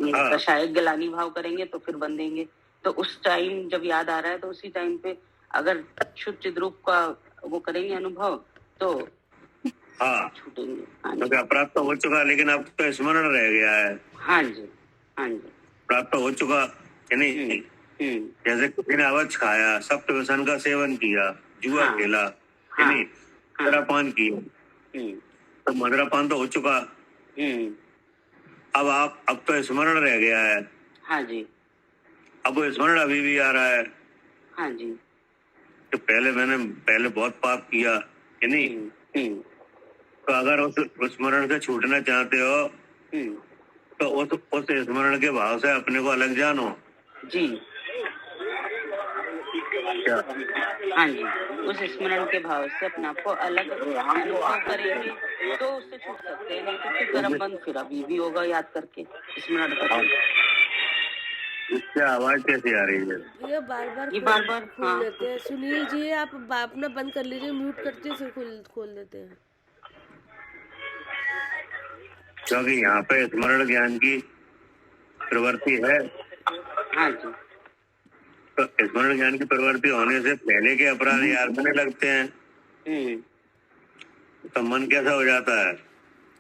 कषाय गलानी भाव करेंगे तो फिर बंधेंगे। तो उस टाइम जब याद आ रहा है तो उसी टाइम पे अगर शुद्ध चिद्रूप का वो करेंगे अनुभव तो हाँ छूटेंगे। क्योंकि अपराध तो हो चुका लेकिन अब तो स्मरण रह गया है। हाँ जी। हाँ जी। अपराध तो हो चुका कि नहीं। जैसे किसी ने अवच खाया, सप्त व्यसन का सेवन किया, जुआ खेला कि नहीं, मदिरापान किया, तो मदिरापान तो हो चुका। अब तो स्मरण रह गया है। हाँ जी। अब वो स्मरण अभी भी आ रहा है। हाँ जी। तो पहले बहुत पाप किया कि नहीं। तो अगर उस स्मरण से छूटना चाहते हो तो उस स्मरण के भाव से अपने को अलग जानो जी। क्या। हाँ जी, उस स्मरण के भाव से अपने आप को अलग अनुभव करेंगे तो उससे छूट सकते हैं। नहीं तो फिर कर्म बंद फिर अभी भी होगा याद करके स्मरण करके। इससे आवाज कैसे आ रही है। ये बार बार खोल देते हैं। सुनील जी आप अपना बंद कर लीजिए, म्यूट करते फिर खोल देते हैं। क्योंकि यहाँ पे स्मरण ज्ञान की प्रवृत्ति है। हाँ जी। तो स्मरण ज्ञान की प्रवृत्ति होने से पहले के अपराध याद होने लगते हैं तो मन कैसा हो जाता है।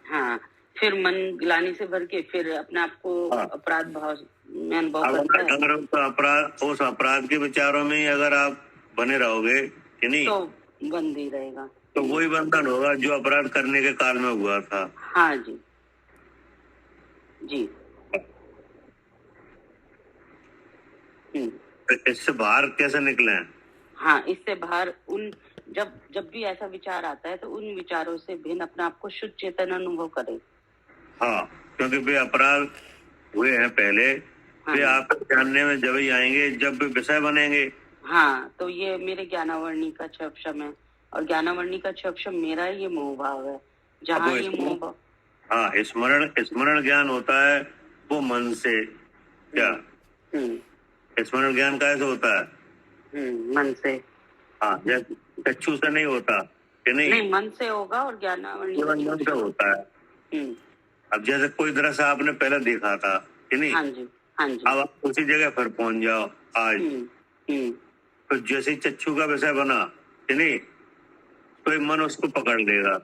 हाँ, फिर मन ग्लानि से भर के फिर अपने आप को अपराध भाव में अनुभव करता है। अगर उस अपराध के विचारों में ही अगर आप बने रहोगे कि नहीं तो बंद ही रहेगा। तो वही बंधन होगा जो अपराध करने के काल में हुआ था। हाँ जी। जी। इससे बाहर कैसे निकले। हाँ, इससे बाहर उन जब भी ऐसा विचार आता है तो उन विचारों से भिन्न अपने आप को शुद्ध चेतन अनुभव करें। हाँ, क्योंकि वे अपराध हुए हैं पहले। वे आप जानने में जब ही आएंगे जब वे विषय बनेंगे। हाँ, तो ये मेरे ज्ञानावर्णी का क्षम है और ज्ञानावर्णी का क्षम मेरा ये मोह भाव है। जहाँ ये मोह भाव, हाँ, स्मरण ज्ञान होता है वो मन से क्या। स्मरण ज्ञान कैसे होता है? मन से। हाँ, जैसे चक्षु से नहीं होता कि नहीं? नहीं, मन से होगा और ज्ञानावली केवल मन से होता है। अब जैसे कोई दृश्य आपने पहले देखा था कि नहीं, हाँ जी, हाँ जी। अब आप उसी जगह पर पहुंच जाओ आज, तो जैसे ही चक्षु का विषय बना कि नहीं, तो ये मन उसको पकड़ लेगा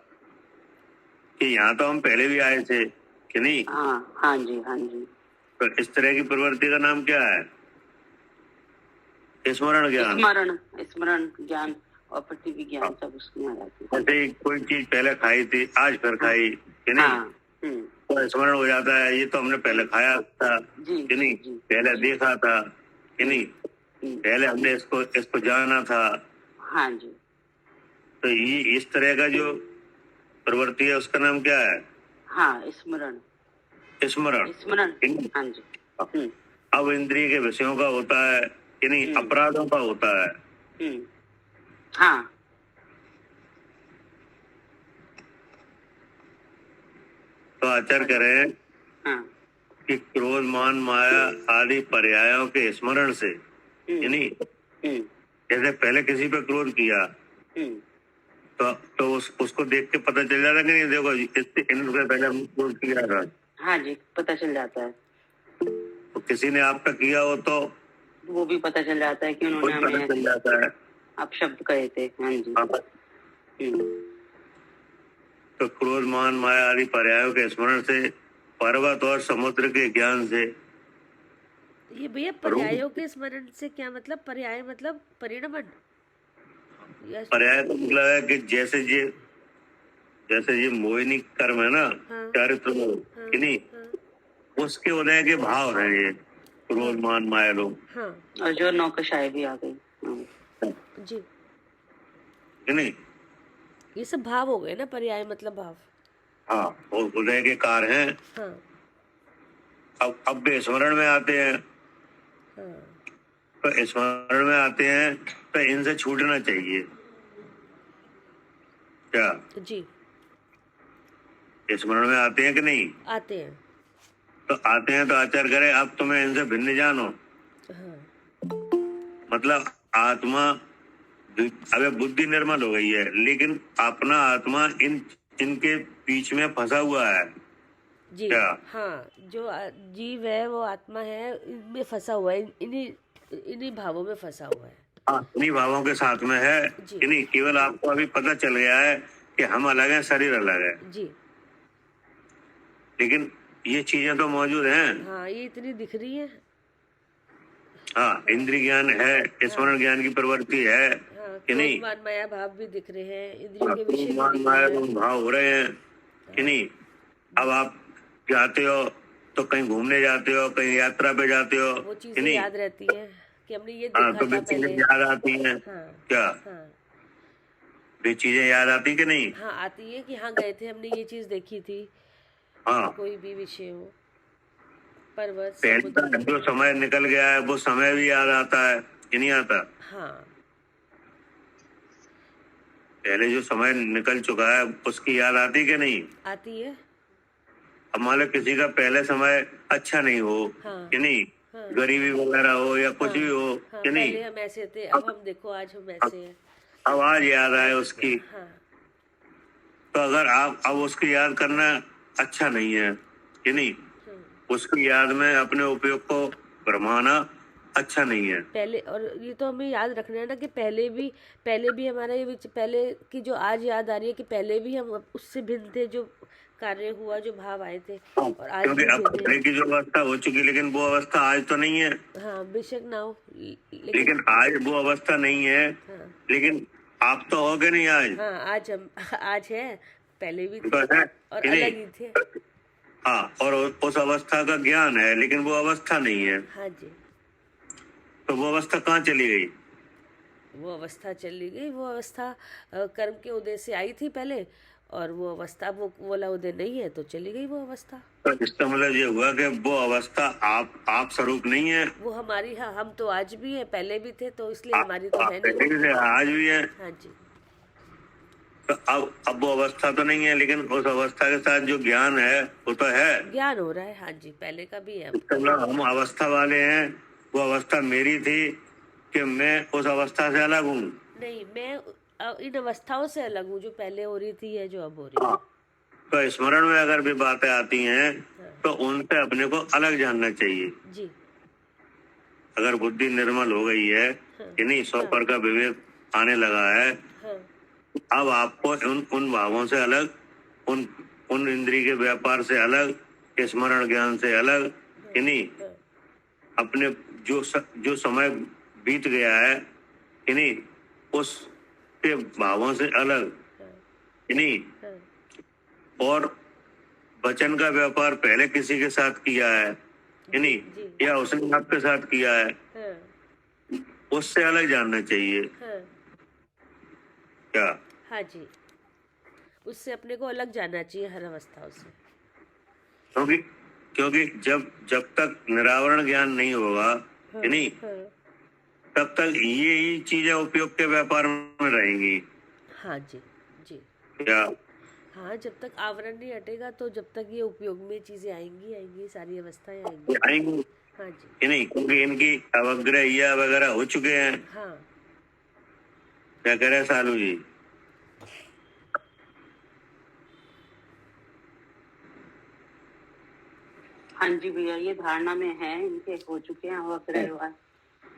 कि यहाँ तो हम पहले भी आए थे कि नहीं। हाँ, हाँ जी, हाँ जी। तो इस तरह की प्रवृत्ति का नाम क्या है? स्मरण ज्ञान। स्मरण ज्ञान और पृथ्वी ज्ञान सब उसमें आ जाती है। जैसे कोई चीज पहले खाई थी, आज फिर खाई कि नहीं, हाँ, तो स्मरण हो जाता है, ये तो हमने पहले खाया था जी, कि नहीं, जी, पहले देखा था कि नहीं, पहले हमने इसको जाना था। हाँ जी। तो ये इस तरह का जो प्रवृत्ति है उसका नाम क्या है? हाँ, स्मरण। स्मरण। हाँ जी। अब इंद्रिय के विषयों का होता है कि नहीं, अपराधों का होता है। हाँ, तो आचार्य कह रहे हैं हाँ, कि क्रोध मान माया आदि पर्यायों के स्मरण से यानी जैसे पहले किसी पे क्रोध किया तो उसको देख के पता चल जाता कि नहीं, देखो इनसे पहले हम क्रोध किया था। हाँ जी, पता चल जाता है। तो किसी ने आप पे किया हो तो वो भी पता चल जाता है कि उन्होंने पता चल हमें जाता है। आप शब्द कहे थे। हाँ जी। तो क्रोध मान माया आदि पर्यायों के स्मरण से, पर्वत और समुद्र के ज्ञान से। ये भैया पर्यायों के स्मरण से क्या मतलब? पर्याय मतलब परिणमन। पर्याय तो मतलब है कि जैसे ये मोहिनी कर्म है ना, चारित्र कि नहीं, उसके उदय के भाव है ये क्रोध मान माया लोग। हाँ। और जो नौकशाही भी आ गई। जी, कि नहीं, ये सब भाव हो गए ना, पर्याय मतलब भाव। हाँ, वो उदय के कार हैं। हाँ। अब वे स्मरण में आते हैं। हाँ। तो स्मरण में आते हैं तो इनसे छूटना चाहिए क्या? जी, स्मरण में आते हैं कि नहीं? आते हैं। तो आते हैं तो आचार करे अब तुम्हें इनसे भिन्न जानो। हाँ। मतलब आत्मा, अबे बुद्धि निर्मल हो गई है, लेकिन अपना आत्मा इनके बीच में फंसा हुआ है। जी क्या? हाँ, जो जीव है वो आत्मा है, इनमें फंसा हुआ है, इन्हीं भावों में फंसा हुआ है। इन्हीं भावों के साथ में है कि नहीं। केवल आपको अभी पता चल गया है कि हम अलग हैं, शरीर अलग है जी, लेकिन ये चीजें तो मौजूद हैं। हाँ, ये इतनी दिख रही है। हाँ, इंद्रिय ज्ञान है, स्मरण ज्ञान की प्रवृत्ति है कि नहीं। मान माया भाव भी दिख रहे हैं, इंद्रियों के विषय मान माया भाव हो रहे हैं कि नहीं। अब आप जाते हो तो कहीं घूमने जाते हो, कहीं यात्रा पे जाते हो, वो चीजें याद रहती हैं कि हमने ये हाँ, देखा तो था वे चीजें पहले। याद आती हैं। क्या? हाँ, वे चीजें याद आती कि नहीं? हाँ, आती है कि हाँ गए थे, हमने ये चीज देखी थी। हाँ, कोई भी विषय हो, पर्वत, पहले समुद्र। जो समय निकल गया है वो समय भी याद आता है कि नहीं आता? हाँ, पहले जो समय निकल चुका है उसकी याद आती कि नहीं? आती है। अब मान लो किसी का पहले समय अच्छा नहीं हो कि नहीं, गरीबी वगैरह हो या कुछ भी हो कि नहीं, पहले हम ऐसे थे, अब हम देखो आज हम ऐसे हैं। अब आज याद आए उसकी। तो अगर आप अब उसकी याद करना अच्छा नहीं है कि नहीं, उसकी याद में अपने उपयोग को भरमाना अच्छा नहीं है। पहले, और ये तो हमें याद रखना है ना कि पहले भी हमारा ये पहले की जो आज याद आ रही है कि पहले भी हम उससे भिन्न थे, जो कार्य हुआ, जो भाव आए थे, और आज क्योंकि भी अब पहले की जो अवस्था हो चुकी, लेकिन वो अवस्था आज तो नहीं है। हाँ, बेशक ना हो, लेकिन आज वो अवस्था नहीं है। लेकिन आप तो हो गए नहीं आज। हाँ, आज है, पहले भी तो थे है और अलग ही थे। हाँ, और उस अवस्था का ज्ञान है, लेकिन वो अवस्था नहीं है। हाँ जी, तो वो अवस्था कहाँ चली गई? वो अवस्था चली गई। वो अवस्था कर्म के उदय से आई थी पहले, और वो अवस्था, वो वाला उदय नहीं है तो चली गई वो अवस्था। तो इसका मतलब ये हुआ कि वो अवस्था आप स्वरूप नहीं है। वो हमारी, हाँ, हम तो आज भी है, पहले भी थे, तो इसलिए हमारी तो है नहीं। आज भी है। हाँ जी। तो अब वो अवस्था तो नहीं है, लेकिन उस अवस्था के साथ जो ज्ञान है वो तो है। ज्ञान हो रहा है। हाँ जी, पहले का भी है। हम अवस्था वाले हैं वो अवस्था मेरी थी कि मैं उस अवस्था से अलग हूँ। नहीं, मैं इन अवस्थाओं से अलग हूँ, जो पहले हो रही थी या जो अब हो रही है। तो स्मरण में अगर भी बातें आती हैं हाँ। तो उनसे अपने को अलग जानना चाहिए। जी। अगर बुद्धि निर्मल हो गई है हाँ। कि नहीं, 100 पर का विवेक आने लगा है, हाँ। अब आपको उन भावों से अलग, उन इंद्रिय के व्यापार से अलग, स्मरण ज्ञान से अलग कि नहीं, हाँ। अपने जो समय बीत गया है कि नहीं, उस के भावों से अलग हाँ। कि नहीं, हाँ। और वचन का व्यापार पहले किसी के साथ किया है कि नहीं, जी। या उसने आपके साथ किया है, हाँ। उससे अलग जानना चाहिए हाँ। क्या। हाँ जी, उससे अपने को अलग जानना चाहिए हर अवस्थाओं से। क्योंकि जब तक निरावरण ज्ञान नहीं होगा हाँ। कि नहीं, हाँ। तब तक ये ही चीजें उपयोग के व्यापार में रहेंगी। हाँ जी। जी। क्या। हाँ, जब तक आवरण नहीं हटेगा तो जब तक ये उपयोग में चीजें आएंगी, सारी अवस्थाएं आएंगी। आएंगी हाँ जी। कि नहीं, क्योंकि इनकी अवग्रह या वगैरह हो चुके हैं। हाँ। क्या कह रहे हैं सालू जी? हाँ जी भैया, ये धारणा में है, इनके हो चुके हैं अवग्रह हुआ।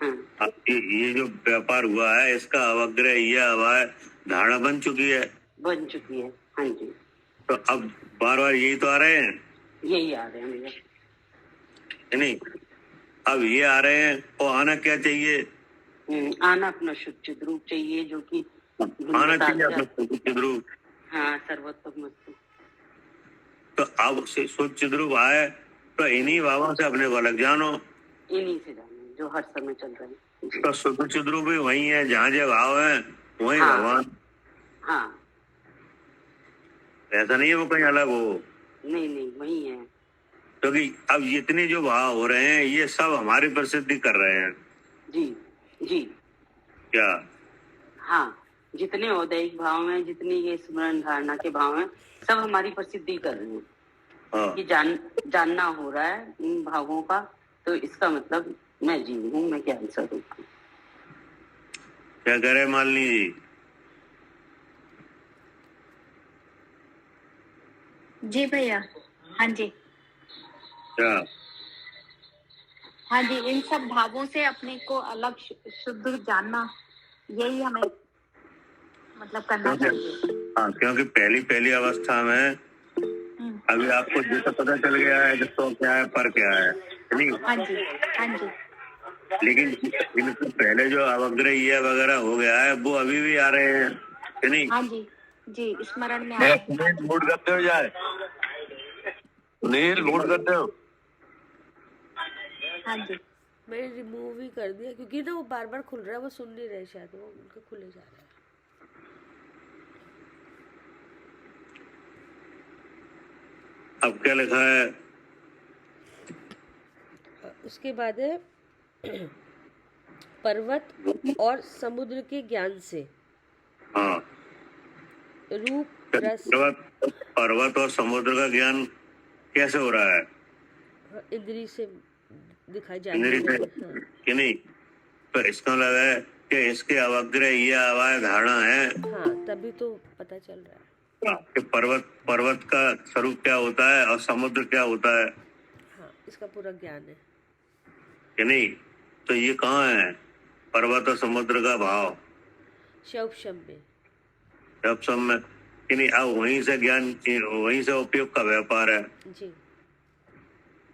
हाँ। ये जो व्यापार हुआ है इसका अवग्रह या हवा धारणा बन चुकी है। हाँ जी। तो अब बार बार यही तो आ रहे हैं, यही आ रहे हैं भैया। नहीं, अब ये आ रहे हैं, तो आना क्या चाहिए? आना अपना शुद्ध रूप चाहिए, जो कि आना चाहिए अपना शुद्ध रूप। हाँ, सर्वोत्तम वस्तु। तो अब से शुद्ध रूप आए तो इन्हीं भावों से अपने को अलग जानो, इन्हीं से जानो जो हर समय चल रहे हैं। तो शुद्ध रूप भी वही है, जहाँ जो भाव है वही हाँ। भगवान। हाँ, ऐसा नहीं है वो कहीं अलग हो, नहीं वही है। क्योंकि अब जितने जो भाव हो रहे हैं ये सब हमारी प्रसिद्धि कर रहे हैं। जी। जी। क्या। हाँ, जितने औदैहिक भाव हैं, जितने ये स्मरण धारणा के भाव हैं, सब हमारी प्रसिद्धि कर रहे हैं। हाँ। ये जानना हो रहा है इन भावों का, तो इसका मतलब मैं जीव हूँ, मैं ज्ञान स्वरूप हूँ। क्या कह रहे मालिनी जी? जी भैया। हाँ जी। क्या। हाँ जी, इन सब भावों से अपने को अलग शुद्ध जानना, यही हमें मतलब करना चाहिए। हाँ, क्योंकि पहली अवस्था में अभी आपको जो तो पता चल गया है कि तो क्या है, पर क्या है नहीं। हाँ जी। हाँ जी। लेकिन इनसे पहले जो अवग्रह या वगैरह हो गया है वो अभी भी आ रहे हैं कि नहीं। हाँ जी। जी, स्मरण में आ मूड करते हो जाए, सुनील मूड करते हो। हाँ जी। मैंने रिमूव ही कर दिया क्योंकि ना वो बार बार खुल रहा है, वो सुन नहीं रहे, शायद वो उनके खुले जा रहा है। अब क्या लिखा है? उसके बाद है पर्वत और समुद्र के ज्ञान से। हाँ, रूप रस। पर्वत और समुद्र का ज्ञान कैसे हो रहा है? इंद्री से दिखाई इंद्री से कि नहीं, तो इसका लगा है कि इसके अवग्रह या अवाय धारणा है। हाँ, तभी तो पता चल रहा है कि पर्वत का स्वरूप क्या होता है और समुद्र क्या होता है। हाँ, इसका पूरा ज्ञान है कि नहीं। तो ये कहाँ है पर्वत और समुद्र का भाव? शौशम में। शौशम में कि नहीं। अब वहीं से ज्ञान, वहीं से उपयोग का व्यापार है। जी।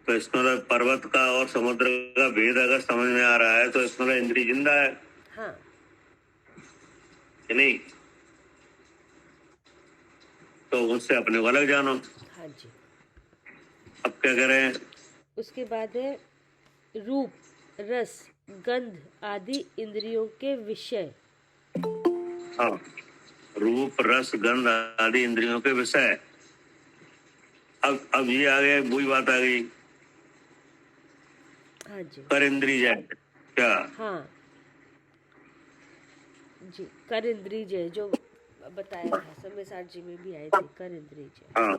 तो इसमें मतलब पर्वत का और समुद्र का भेद अगर समझ में आ रहा है तो इसमें इंद्री जिंदा है। हाँ। कि नहीं। तो उससे अपने को अलग जानो। हाँ जी। अब क्या करें? उसके बाद है रूप रस गंध आदि इंद्रियों के विषय। हाँ, रूप रस गंध आदि इंद्रियों के विषय। अब ये आ गया, वही बात आ गई। हाँ जी। कर इंद्री जाए क्या? हाँ जी, कर इंद्री जय जो बताया था, समय जी में भी आए थे, कर इंद्री जय। हाँ,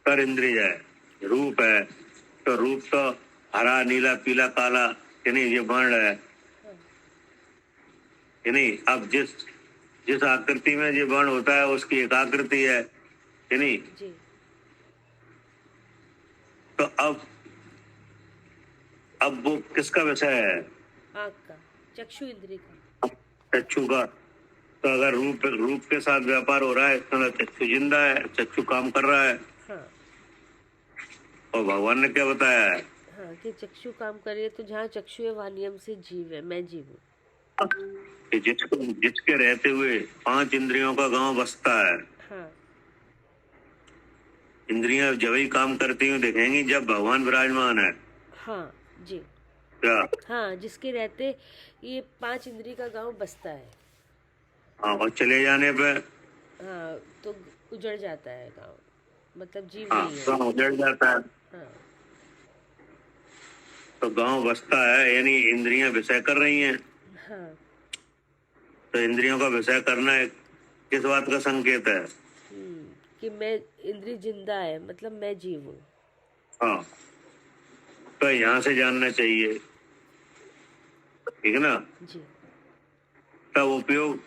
कर इंद्री जाए। रूप है तो रूप तो हरा नीला पीला काला कि नहीं, ये वर्ण है कि नहीं। अब जिस आकृति में ये वर्ण होता है उसकी एक आकृति है कि नहीं। जी। तो अब वो किसका विषय है? आँख का, चक्षु इंद्री का। चक्षु का। तो अगर रूप के साथ व्यापार हो रहा है तो चक्षु जिंदा है, चक्षु काम कर रहा है। हाँ और भगवान ने क्या बताया है? हाँ, कि चक्षु काम कर रही है, तो जहाँ चक्षु है वहाँ नियम से जीव है, मैं जीव हूँ। कि जिसके रहते हुए 5 इंद्रियों का गांव बसता है। हाँ इंद्रियां जब ही काम करती हुई दिखेंगी जब भगवान विराजमान है। हाँ जी। क्या? हाँ, जिसके रहते ये 5 इंद्री का गांव बसता है। हाँ, और चले जाने पे हाँ, तो उजड़ जाता है गांव, मतलब जीव हाँ नहीं है। गांव उजड़ जाता है। हाँ तो गांव बसता है यानी इंद्रियां विषय कर रही हैं। हाँ। तो इंद्रियों का विषय करना किस बात का संकेत है? कि मैं इंद्री जिंदा है, मतलब मैं जीव हूँ। हाँ, तो यहाँ से जानना चाहिए, ठीक है ना। जी। तब उपयोग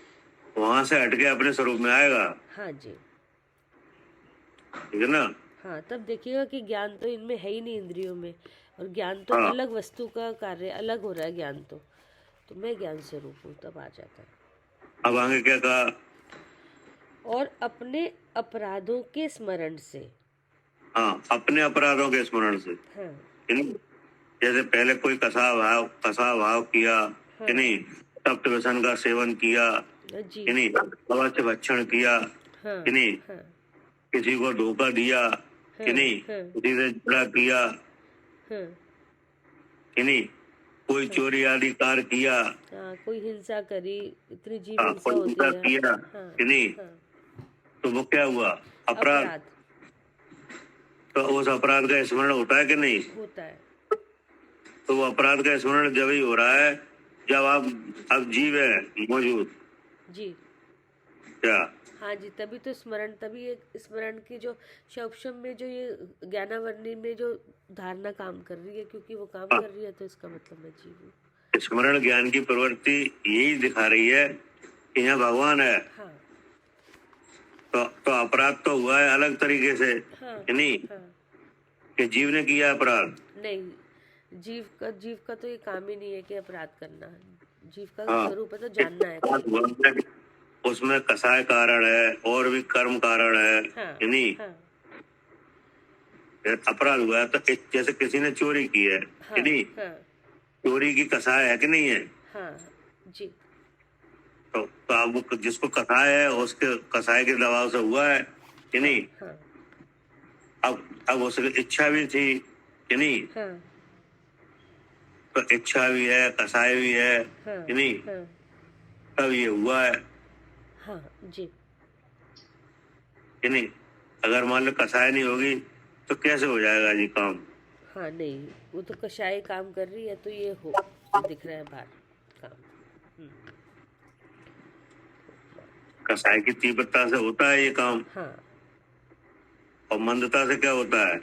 वहां से हटके अपने स्वरूप में आएगा, हाँ जी। ठीक है ना। हाँ, तब देखिएगा कि ज्ञान तो इनमें है ही नहीं, इंद्रियों में, और ज्ञान तो हाँ। अलग वस्तु का कार्य, अलग हो रहा है ज्ञान तो मैं ज्ञान स्वरूप हूँ, तब आ जाता है। अब आगे क्या कहा? और अपने अपराधों के स्मरण से। हाँ, अपने अपराधों के स्मरण से। हाँ जैसे पहले कोई कसा भाव किया कि नहीं, तप्त व्यसन का सेवन किया जी। कि नहीं, अवश्य भक्षण किया हाँ कि नहीं, हाँ किसी को धोखा दिया कि नहीं, किसी से झगड़ा किया हाँ कि नहीं, कोई चोरी आदि कार्य किया, हाँ, कोई हिंसा करी, इतनी जीव हाँ, हिंसा कोई होती हिंसा है। किया हाँ कि नहीं, हाँ। तो वो क्या हुआ? अपराध। अपराध तो उस अपराध का स्मरण होता है कि नहीं? होता है। तो वो अपराध का स्मरण जब ही हो रहा है जब आप अब जीव है मौजूद। जी। क्या? हाँ जी, तभी तो स्मरण, तभी एक स्मरण की जो शब्द में जो ये ज्ञानावरणी में जो धारणा काम कर रही है, क्योंकि वो काम कर रही है, तो इसका मतलब मैं जीव हूँ। स्मरण ज्ञान की प्रवृत्ति यही दिखा रही है कि यहाँ भगवान है। हाँ तो अपराध तो हुआ है अलग तरीके से, हाँ कि नहीं, हाँ। कि जीव ने किया अपराध। नहीं, जीव का तो ये काम ही नहीं है कि अपराध करना। जीव का हाँ। स्वरूप है तो जानना है। अपराध हुआ है, उसमें कसाय कारण है और भी कर्म कारण है, हाँ कि नहीं। हाँ अपराध हुआ है तो जैसे किसी ने चोरी की है, हाँ कि नहीं, हाँ चोरी की कसाय है कि नहीं है। हाँ जी। तो अब वो जिसको कसाय है उसके कसाय के दबाव से हुआ है, कि नहीं। हाँ अब उसकी इच्छा भी थी, कि नहीं, हाँ तो इच्छा भी है, कसाय भी है, हाँ कि नहीं, हाँ तब ये हुआ है, हाँ जी। कि नहीं। अगर मान लो कसाय नहीं होगी तो कैसे हो जाएगा जी काम? हाँ नहीं, वो तो कषाय काम कर रही है, तो ये दिख रहा है बाहर काम। कसाय की तीव्रता से होता है ये काम, हाँ और मंदता से क्या होता है?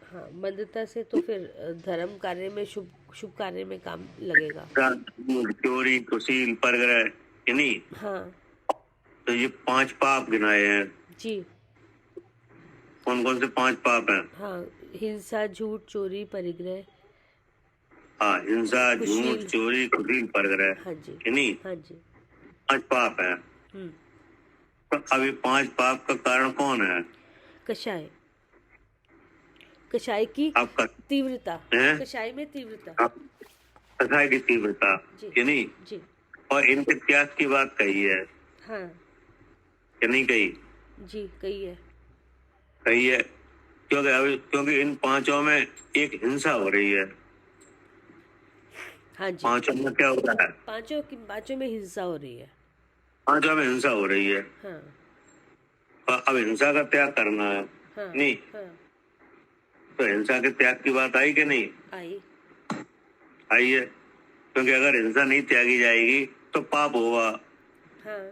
हाँ, मंदता से तो फिर धर्म कार्य में, शुभ कार्य में काम लगेगा। चोरी, कुशील, परग्रह, कि नहीं। हाँ तो ये 5 पाप गिनाए हैं। जी। कौन कौन से 5 पाप हैं? हाँ, हिंसा, झूठ, चोरी, परिग्रह। हाँ, हिंसा, झूठ, कुशील। चोरी, कुशील, परग्रह, हाँ जी। कि नहीं, हाँ जी। 5 पाप हैं। तो अभी 5 पाप का कारण कौन है? कषाय, कषाय की आपका तीव्रता, है? कषाय में तीव्रता। कसाय की तीव्रता, जी कि नहीं। जी। और इनके त्याग की बात कही है हाँ कि नहीं कही? जी, कही है। कही है, क्योंकि इन 5 में एक हिंसा हो रही है। हाँ जी। 5 में क्या हो रहा है? पांचों में हिंसा हो रही है। 5 में हिंसा हो रही है। हाँ और अब हिंसा का त्याग करना है, हाँ नहीं। हाँ। तो हिंसा के त्याग की बात आई कि नहीं आई। आई है? क्योंकि अगर हिंसा नहीं त्यागी जाएगी तो पाप होगा। हाँ,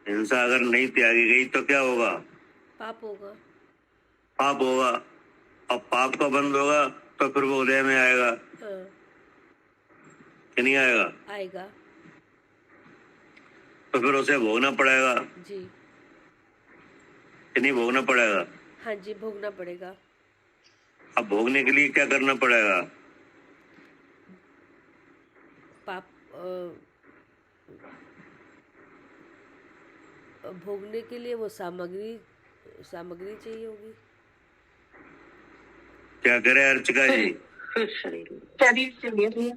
हिंसा अगर नहीं त्यागी गई तो क्या होगा? पाप होगा। पाप होगा। और पाप का बंद होगा तो फिर वो उदय में आएगा। हाँ कि नहीं आएगा? आएगा। तो फिर उसे भोगना पड़ेगा जी। कि नहीं भोगना पड़ेगा? हाँ जी, भोगना पड़ेगा। अब भोगने के लिए क्या करना पड़ेगा? पाप भोगने के लिए वो सामग्री चाहिए होगी। क्या करे अर्चिका जी? फिर शरीर चाहिए।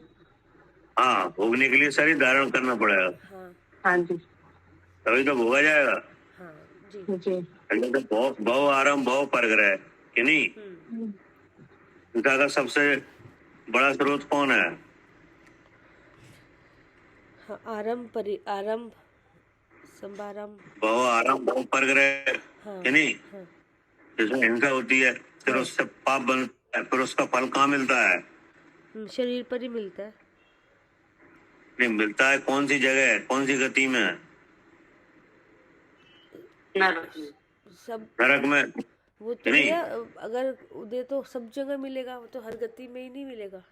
हाँ, भोगने के लिए शरीर धारण करना पड़ेगा, हाँ हाँ जी। तभी तो भोगा जाएगा। हाँ जी। जी। तो भव आरंभ भव परग्रह कि नहीं? गीता का सबसे बड़ा स्रोत कौन है? हाँ, आरंभ संभारंभ। भव आरंभ भव परग्रह हाँ कि नहीं? हाँ जिसमें हिंसा होती है, फिर हाँ। उससे पाप बनता है, फिर उसका फल कहाँ मिलता है? शरीर पर ही मिलता है। नहीं मिलता है, कौन सी जगह, कौन सी गति में? नरक में। सब नरक में वो कि तो नहीं? भैया अगर उदय तो सब जगह मिलेगा, वो तो हर गति में ही नहीं मिलेगा।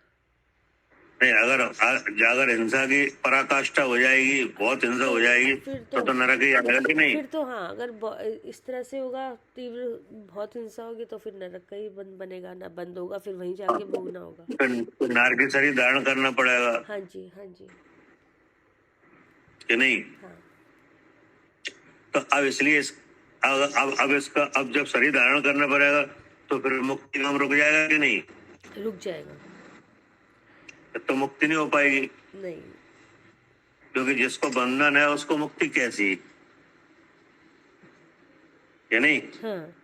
नहीं, अगर हिंसा की पराकाष्ठा हो जाएगी, बहुत हिंसा हो जाएगी, फिर तो नरक ही आएगा कि नहीं? फिर तो हाँ, अगर इस तरह से होगा, तीव्र बहुत हिंसा होगी, तो फिर नरक का ही बनेगा ना, बंद होगा, फिर वहीं जाके भोगना होगा। फिर नारकी शरीर धारण करना पड़ेगा हाँ जी हाँ जी। कि नहीं? हाँ तो अब इसलिए अब जब शरीर धारण करना पड़ेगा, तो फिर मुक्ति काम रुक जाएगा कि नहीं? रुक जाएगा। तो मुक्ति नहीं हो पाएगी, नहीं। क्योंकि जिसको बंधन है उसको मुक्ति कैसी, या नहीं? हाँ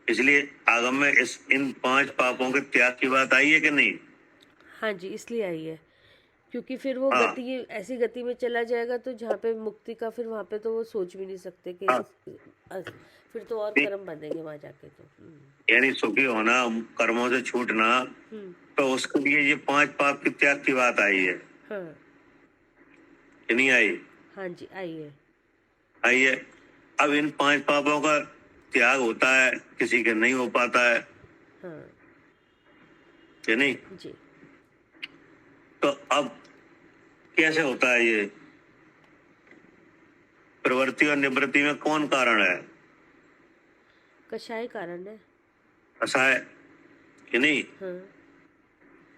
इसलिए आगम में इन 5 पापों के त्याग की बात आई है कि नहीं? हाँ जी, इसलिए आई है क्योंकि फिर वो हाँ। गति ऐसी गति में चला जाएगा, तो जहाँ पे मुक्ति का, फिर वहाँ पे तो वो सोच भी नहीं सकते कि हाँ। फिर तो और कर्म बनेंगे वहाँ जाके तो। यानी सुखी होना, कर्मों से छूटना, तो उसके लिए ये 5 पाप के त्याग की बात आई है हाँ कि नहीं आई? हाँ जी, आई है। आई है। अब इन 5 पापों का त्याग होता है, किसी के नहीं हो पाता है हाँ कि नहीं? जी। तो अब कैसे होता है ये? प्रवृत्ति और निवृत्ति में कौन कारण है? कषाय कारण है। कसाय कि नहीं? हाँ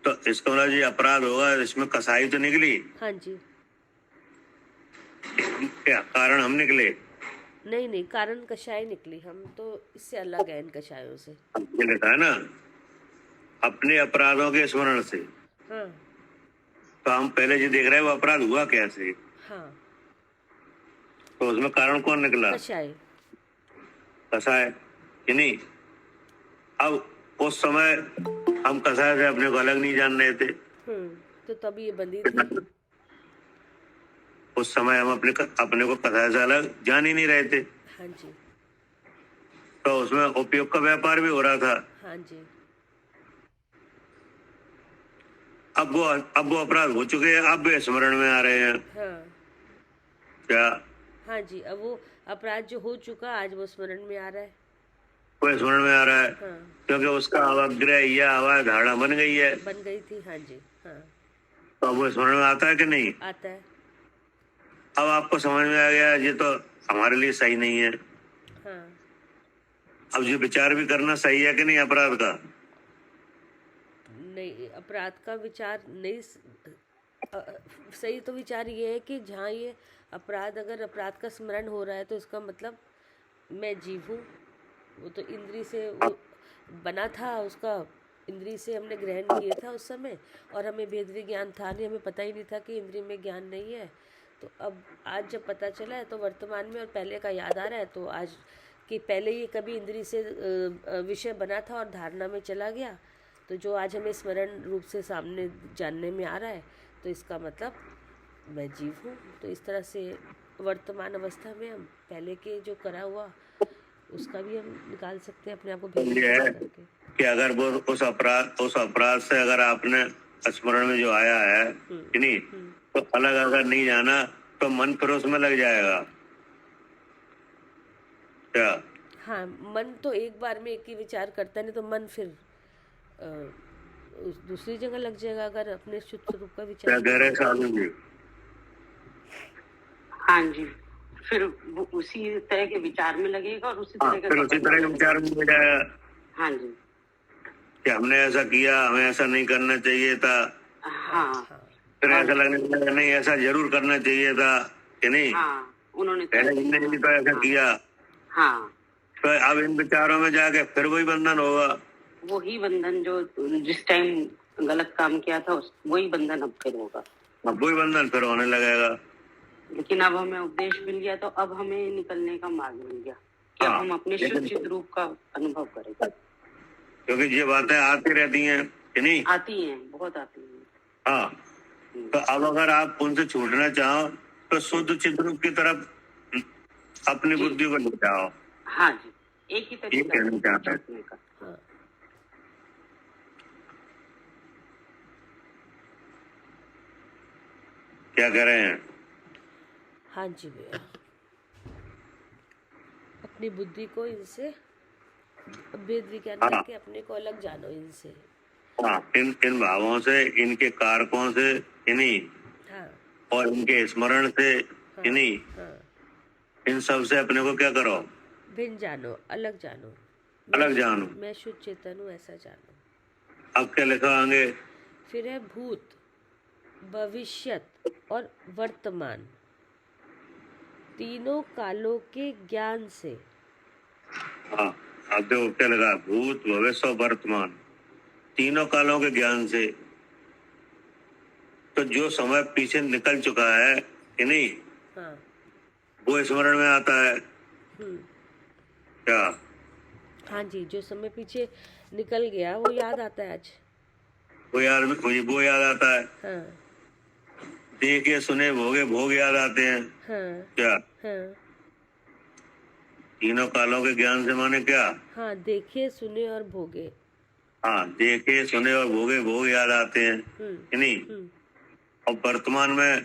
तो इसका मतलब ये अपराध होगा, इसमें कसाई तो निकली, हाँ जी। क्या कारण हम निकले? नहीं, कारण कषाय निकली, हम तो इससे अलग है इन कषायों से। ये लिखा है ना, अपने अपराधों के स्मरण से। हाँ तो हम पहले जो देख रहे हैं वो अपराध हुआ कैसे, हाँ। तो उसमें कारण कौन निकला? कषाय। कसाय कि नहीं? अब उस समय हम कसाय से अपने को अलग नहीं जान रहे थे, तो तब ये बंदी थी। उस समय हम अपने को कसाय से अलग जान ही नहीं रहे थे, हाँ जी तो उसमें उपयोग का व्यापार भी हो रहा था। हाँ जी। अब वो अपराध हो चुके हैं, अब वे स्मरण में आ रहे हैं। हाँ क्या? हाँ जी, अब वो अपराध जो हो चुका आज वो स्मरण में आ रहा है। वो स्मरण में आ रहा है, हाँ क्योंकि उसका अवग्रह या आवाज धारणा बन गई है, बन गई थी। हाँ जी हाँ। तो अब वो स्मरण में आता है कि नहीं? आता है। अब आपको समझ में आ गया ये तो हमारे लिए सही नहीं है। हाँ अब ये विचार भी करना सही है कि नहीं अपराध का? नहीं, अपराध का विचार नहीं। सही तो विचार ये है कि जहाँ ये अपराध, अगर अपराध का स्मरण हो रहा है, तो इसका मतलब मैं जीव हूँ। वो तो इंद्री से वो बना था, उसका इंद्री से हमने ग्रहण किया था उस समय, और हमें भेद विज्ञान था नहीं, हमें पता ही नहीं था कि इंद्री में ज्ञान नहीं है। तो अब आज जब पता चला है तो वर्तमान में और पहले का याद आ रहा है, तो आज कि पहले ये कभी इंद्री से विषय बना था और धारणा में चला गया, तो जो आज हमें स्मरण रूप से सामने जानने में आ रहा है, तो इसका मतलब मैं जीव हूँ। तो इस तरह से वर्तमान अवस्था में हम पहले के जो करा हुआ उसका भी हम निकाल सकते हैं अपने आप को भेद ये है करके। कि अगर वो उस अपराध से अगर आपने स्मरण में जो आया है कि नहीं, तो अलग अगर नहीं जाना तो मन फिर उसमें लग जाएगा। क्या? हाँ, मन तो एक बार में एक ही विचार करता है, नहीं तो मन फिर दूसरी जगह लग जाएगा अगर अपने शुद्ध स्वरूप का क्या विचार कह रहे हैं साधु जी? हाँ जी, फिर वो उसी तरह के विचार में लगेगा और उसी हाँ, तरह फिर का उसी कपट तरह के में विचार लगेगा। में हो जाएगा हाँ जी, कि हमने ऐसा किया, हमें ऐसा नहीं करना चाहिए था। हाँ हाँ फिर और ऐसा लगने लगेगा नहीं ऐसा जरूर करना चाहिए था कि नहीं, हाँ, उन्होंने तो पहले ऐसे जिंदगी में तो कहा। ऐसा हाँ किया। हाँ, तो अब इन विचारों में जाके फिर वही बंधन होगा। वही बंधन जो जिस टाइम गलत काम किया था वही बंधन अब फिर होगा। अब वही बंधन फिर होने लगेगा। लेकिन अब हमें उपदेश मिल गया तो अब हमें निकलने का मार्ग मिल गया कि अब हाँ, हम अपने शुद्ध चित रूप का अनुभव करेंगे। क्योंकि ये बातें आती रहती हैं कि नहीं। आती हैं, बहुत आती हैं। हाँ, तो अब अगर आप उनसे छूटना चाहो तो शुद्ध चिद्रूप की तरफ अपनी जी। बुद्धि को ले जाओ। हाँ जी, एक ही ये तरीका कहना है चाहते हैं। छूटने का। हाँ क्या कह रहे हैं? हाँ जी भैया, अपनी बुद्धि को इनसे भेद विज्ञान हाँ। करके अपने को अलग जानो इनसे। हाँ, इन भावों से, इनके कारकों से, इन्हीं हाँ और इनके स्मरण से, इन्हीं हाँ, इन सब से अपने को क्या करो? भिन्न जानो, अलग जानो। अलग जानो। मैं शुद्ध चेतन हूँ ऐसा जानो। अब क्या लिखा आगे? फिर है भूत, भविष्यत और वर्तमान, तीनों कालों के ज्ञान से। हाँ, अब देखो क्या लगा? भूत, भविष्य और वर्तमान, तीनों कालों के ज्ञान से। तो जो समय पीछे निकल चुका है कि नहीं, हाँ वो स्मरण में आता है क्या? हाँ जी, जो समय पीछे निकल गया वो याद आता है आज। वो याद आता है। हाँ देखे सुने भोगे भोग याद आते हैं हाँ क्या? हाँ तीनों कालों के ज्ञान से माने क्या? हाँ, देखे सुने और भोगे। हाँ, देखे सुने और भोगे भोग याद आते हैं कि नहीं। और वर्तमान में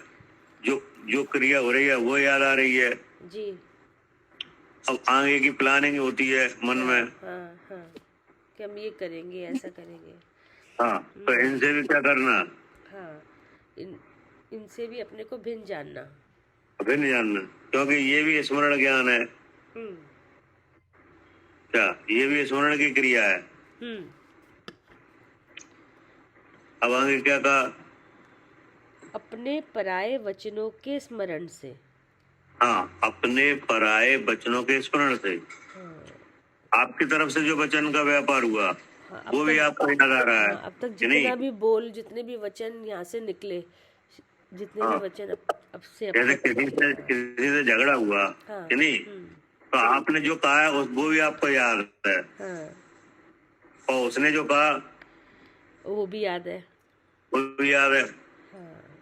जो जो क्रिया हो रही है वो याद आ रही है। जी अब आगे की प्लानिंग होती है मन में। हाँ हाँ, कि हम ये करेंगे, ऐसा करेंगे। हाँ, तो इनसे भी क्या करना? हाँ, इनसे भी अपने को भिन्न जानना। भिन्न जानना, क्योंकि ये भी स्मरण ज्ञान है क्या? ये भी स्मरण की क्रिया है। अब आगे क्या कहा? अपने पराये वचनों के स्मरण से। हाँ, अपने पराये वचनों के स्मरण से। आपकी तरफ से जो वचन का व्यापार हुआ वो भी आपको ही लगा रहा है अब तक कि नहीं? जितना भी बोल, जितने भी वचन यहाँ से निकले, जितने भी वचन अब से जैसे किसी से झगड़ा हुआ कि नहीं, तो आपने जो कहा है वो भी आपको याद है। और उसने जो कहा वो भी याद है। वो भी याद है।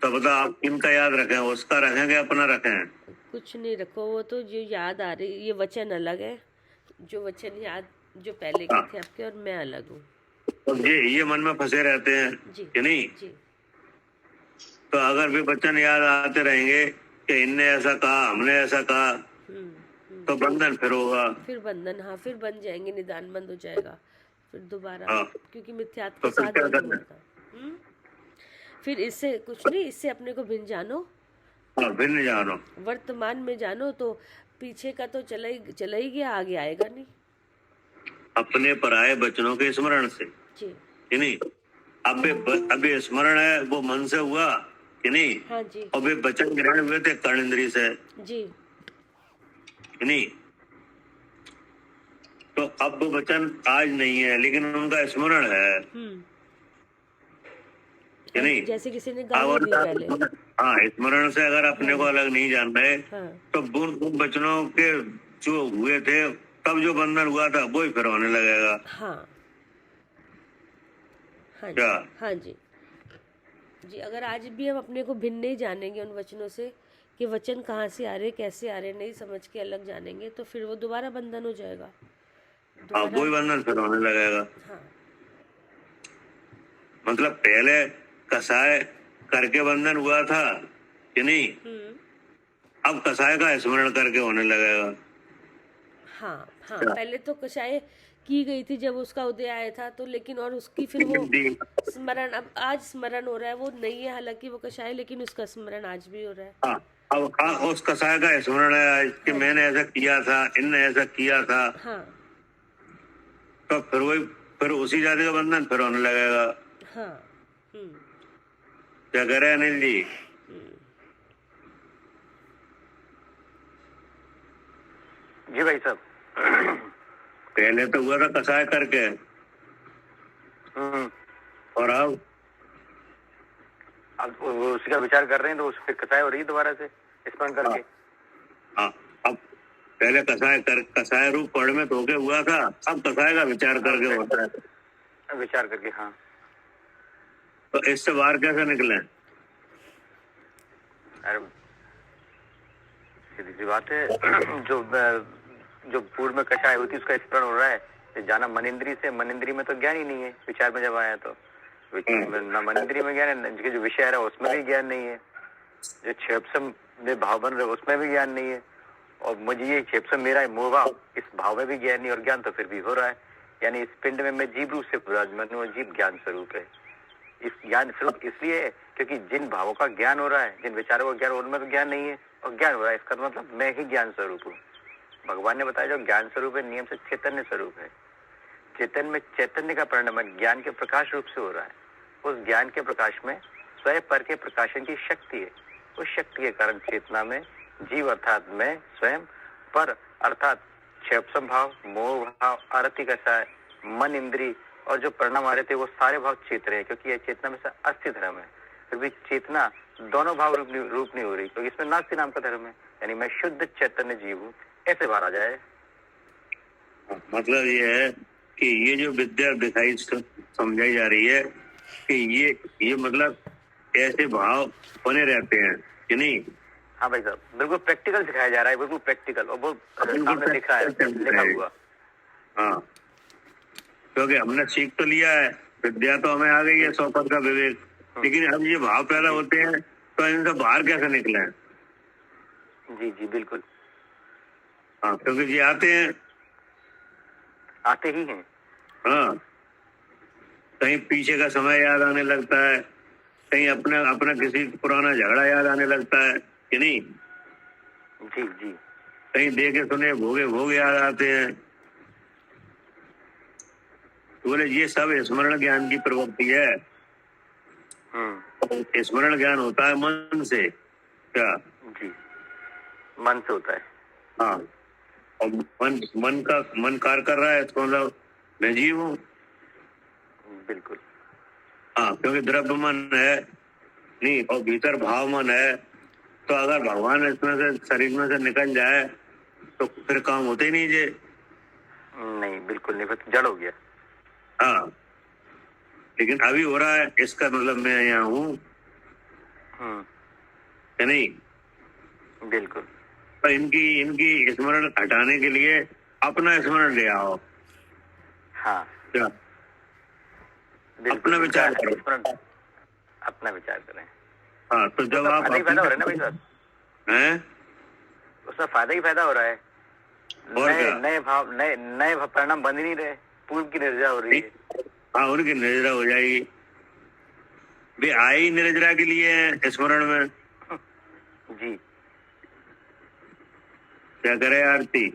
तो बता आप किनका याद रखें? उसका रखेंगे अपना रखें? कुछ नहीं रखो, वो तो जो याद आ रही, ये वचन अलग है, जो वचन याद जो पहले के थे आपके, और मैं अलग हूँ। तो ये मन में फंसे रहते हैं कि नहीं। जी। तो अगर भी वचन याद आते रहेंगे कि इनने ऐसा कहा, हमने ऐसा कहा, तो बंधन फिर होगा। फिर बंधन, हाँ, फिर बन जाएंगे, निदान बंद हो जाएगा फिर दोबारा। हाँ। क्योंकि मिथ्यात्व तो के फिर साथ क्या बंद करना? हुआ था। फिर इससे कुछ नहीं, इससे अपने को भिन्न जानो। हाँ, भिन्न जानो। वर्तमान में जानो तो पीछे का तो चला ही गया, आगे आएगा नहीं। अपने पराये वचनों के स्मरण से जी। कि नहीं। अबे स्मरण है वो मन से हुआ कि नहीं। हाँ जी। और वे वचन ग्रहण हुए थे कर्णेंद्रिय से जी। कि नहीं। तो अब वो वचन आज नहीं है लेकिन उनका स्मरण है कि नहीं। जैसे किसी ने गाली दी पहले। हाँ, स्मरण से अगर अपने को अलग नहीं जान रहे तो उन वचनों के जो हुए थे तब जो बंधन हुआ था वो ही फिर होने लगेगा। हाँ हाँ क्या? जी, हाँ जी जी। अगर आज भी हम अपने को भिन्न नहीं जानेंगे उन वचनों से कि वचन कहाँ से आ रहे, कैसे आ रहे, नहीं समझ के अलग जानेंगे, तो फिर वो दोबारा बंधन हो जाएगा। हाँ, वो ही बंधन फिर होने लगेगा। हाँ। मतलब पहले कसाय करके बंधन हुआ था कि नहीं, अब कसाय का स्मरण करके होने लगेगा। हाँ हाँ, पहले तो कसाय की गई थी जब उसका उदय आया था, तो लेकिन और उसकी फिर वो स्मरण अब आज स्मरण हो रहा है। वो नहीं है हालांकि वो कषाय, लेकिन उसका स्मरण आज भी हो रहा है। हाँ, अब उस कसाय का स्मरण है कि मैंने ऐसा किया था, इनने ऐसा किया था, हाँ तो फिर उसी जाति का बंधन फिर होने लगेगा। हाँ। क्या कह रहे हैं अनिल जी? जी भाई साहब। पहले तो हुआ था कसाय करके, और अब वो उसी का विचार कर रहे हैं, तो उस फिर कसाय हो रही है दोबारा से स्मरण करके। हाँ, अब पहले कसाय रूप पढ़ में धोखे हुआ था, अब कसाय का विचार करके होता है। विचार करके, हाँ। तो इससे बाहर कैसे निकले? अरे सीधी सी बात है। जो पूर्व में कषाय हुई थी उसका स्मरण हो रहा है, तो जाना मन इंद्री से, मन इंद्री में तो ज्ञान ही नहीं है। विचार में जब आया तो न मन इंद्री में ज्ञान है, जो विषय है उसमें भी ज्ञान नहीं है, जो क्षेपसम में भाव बन रहे उसमें भी ज्ञान नहीं है, और मुझे ये क्षेपसम मेरा मोह भाव, इस भाव में भी ज्ञान नहीं, और ज्ञान तो फिर भी हो रहा है। यानी इस पिंड में मैं जीव रूप से विराजमान हूँ, जीव ज्ञान स्वरूप है। इस ज्ञान स्वरूप इसलिए है क्योंकि जिन भावों का ज्ञान हो रहा है, जिन विचारों का ज्ञान, उनमें तो ज्ञान नहीं है, और ज्ञान हो रहा है, इसका मतलब मैं ही ज्ञान स्वरूप हूँ। भगवान ने बताया जो ज्ञान स्वरूप है, नियम से चैतन्य स्वरूप है। चैतन्य में चैतन्य का परिणाम ज्ञान के प्रकाश रूप से हो रहा है। उस ज्ञान के प्रकाश में स्वयं पर के प्रकाशन की शक्ति है। उस शक्ति के कारण चेतना में जीव अर्थात मैं स्वयं, पर अर्थात क्षेपसम भाव, मोह भाव, आरती कषाय, मन इंद्री और जो परिणाम आ रहे थे वो सारे भाव चेत रहे हैं, क्योंकि यह चेतना में से अस्थि धर्म है। फिर भी चेतना दोनों भाव रूप नहीं हो रही, क्योंकि इसमें नास्ति नाम का धर्म है। यानी मैं शुद्ध चैतन्य जीव हूँ, ऐसे बाहर आ जाए। मतलब ये है कि ये जो विद्या दिखाई समझाई जा रही है कि ये मतलब ऐसे भाव बने रहते हैं कि नहीं? हाँ भाई साहब, बिल्कुल प्रैक्टिकल सिखाया जा रहा है, बिल्कुल प्रैक्टिकल, और वो सामने लिखा है, लिखा हुआ। हाँ, क्योंकि हमने सीख तो लिया है, विद्या तो हमें आ गई है, 100 पद का विवेक, लेकिन अब ये भाव पैदा होते हैं तो इनसे बाहर कैसे निकले? जी जी बिल्कुल। हाँ, क्योंकि ये आते ही हैं। हाँ, कहीं पीछे का समय याद आने लगता है, कहीं अपना किसी पुराना झगड़ा याद आने लगता है कि नहीं? जी जी। कहीं देखे सुने भोगे याद आते हैं। तो बोले ये सब स्मरण ज्ञान की प्रवृत्ति है। स्मरण ज्ञान होता है मन से। क्या? जी, मन से होता है। हाँ, और मन कार्य कर रहा है, तो मतलब मैं जीव हूँ। बिल्कुल। हाँ, क्योंकि द्रव्य मन है नहीं और भीतर भाव मन है, तो अगर भगवान इसमें से शरीर में से निकल जाए तो फिर काम होते ही नहीं जे। नहीं, बिल्कुल नहीं, फिर जड़ हो गया। हाँ, लेकिन अभी हो रहा है, इसका मतलब मैं यहाँ हूँ या नहीं? बिल्कुल। तो इनकी स्मरण हटाने के लिए अपना स्मरण ले आओ। हाँ, क्या? अपना विचार करो, अपना विचार करें। हाँ, तो जब आप फायदा ही फायदा हो रहा है ना भाई साहब, हैं, उसमें फायदा ही फायदा हो रहा है। और क्या? नए भाव परिणाम बन ही नहीं रहे, पूर्व की निर्जा हो रही है। हाँ, उनकी निर्जरा हो जाएगी। वे आए ही निर्जरा के लिए हैं स्मरण में। जी। क्या करे आरती?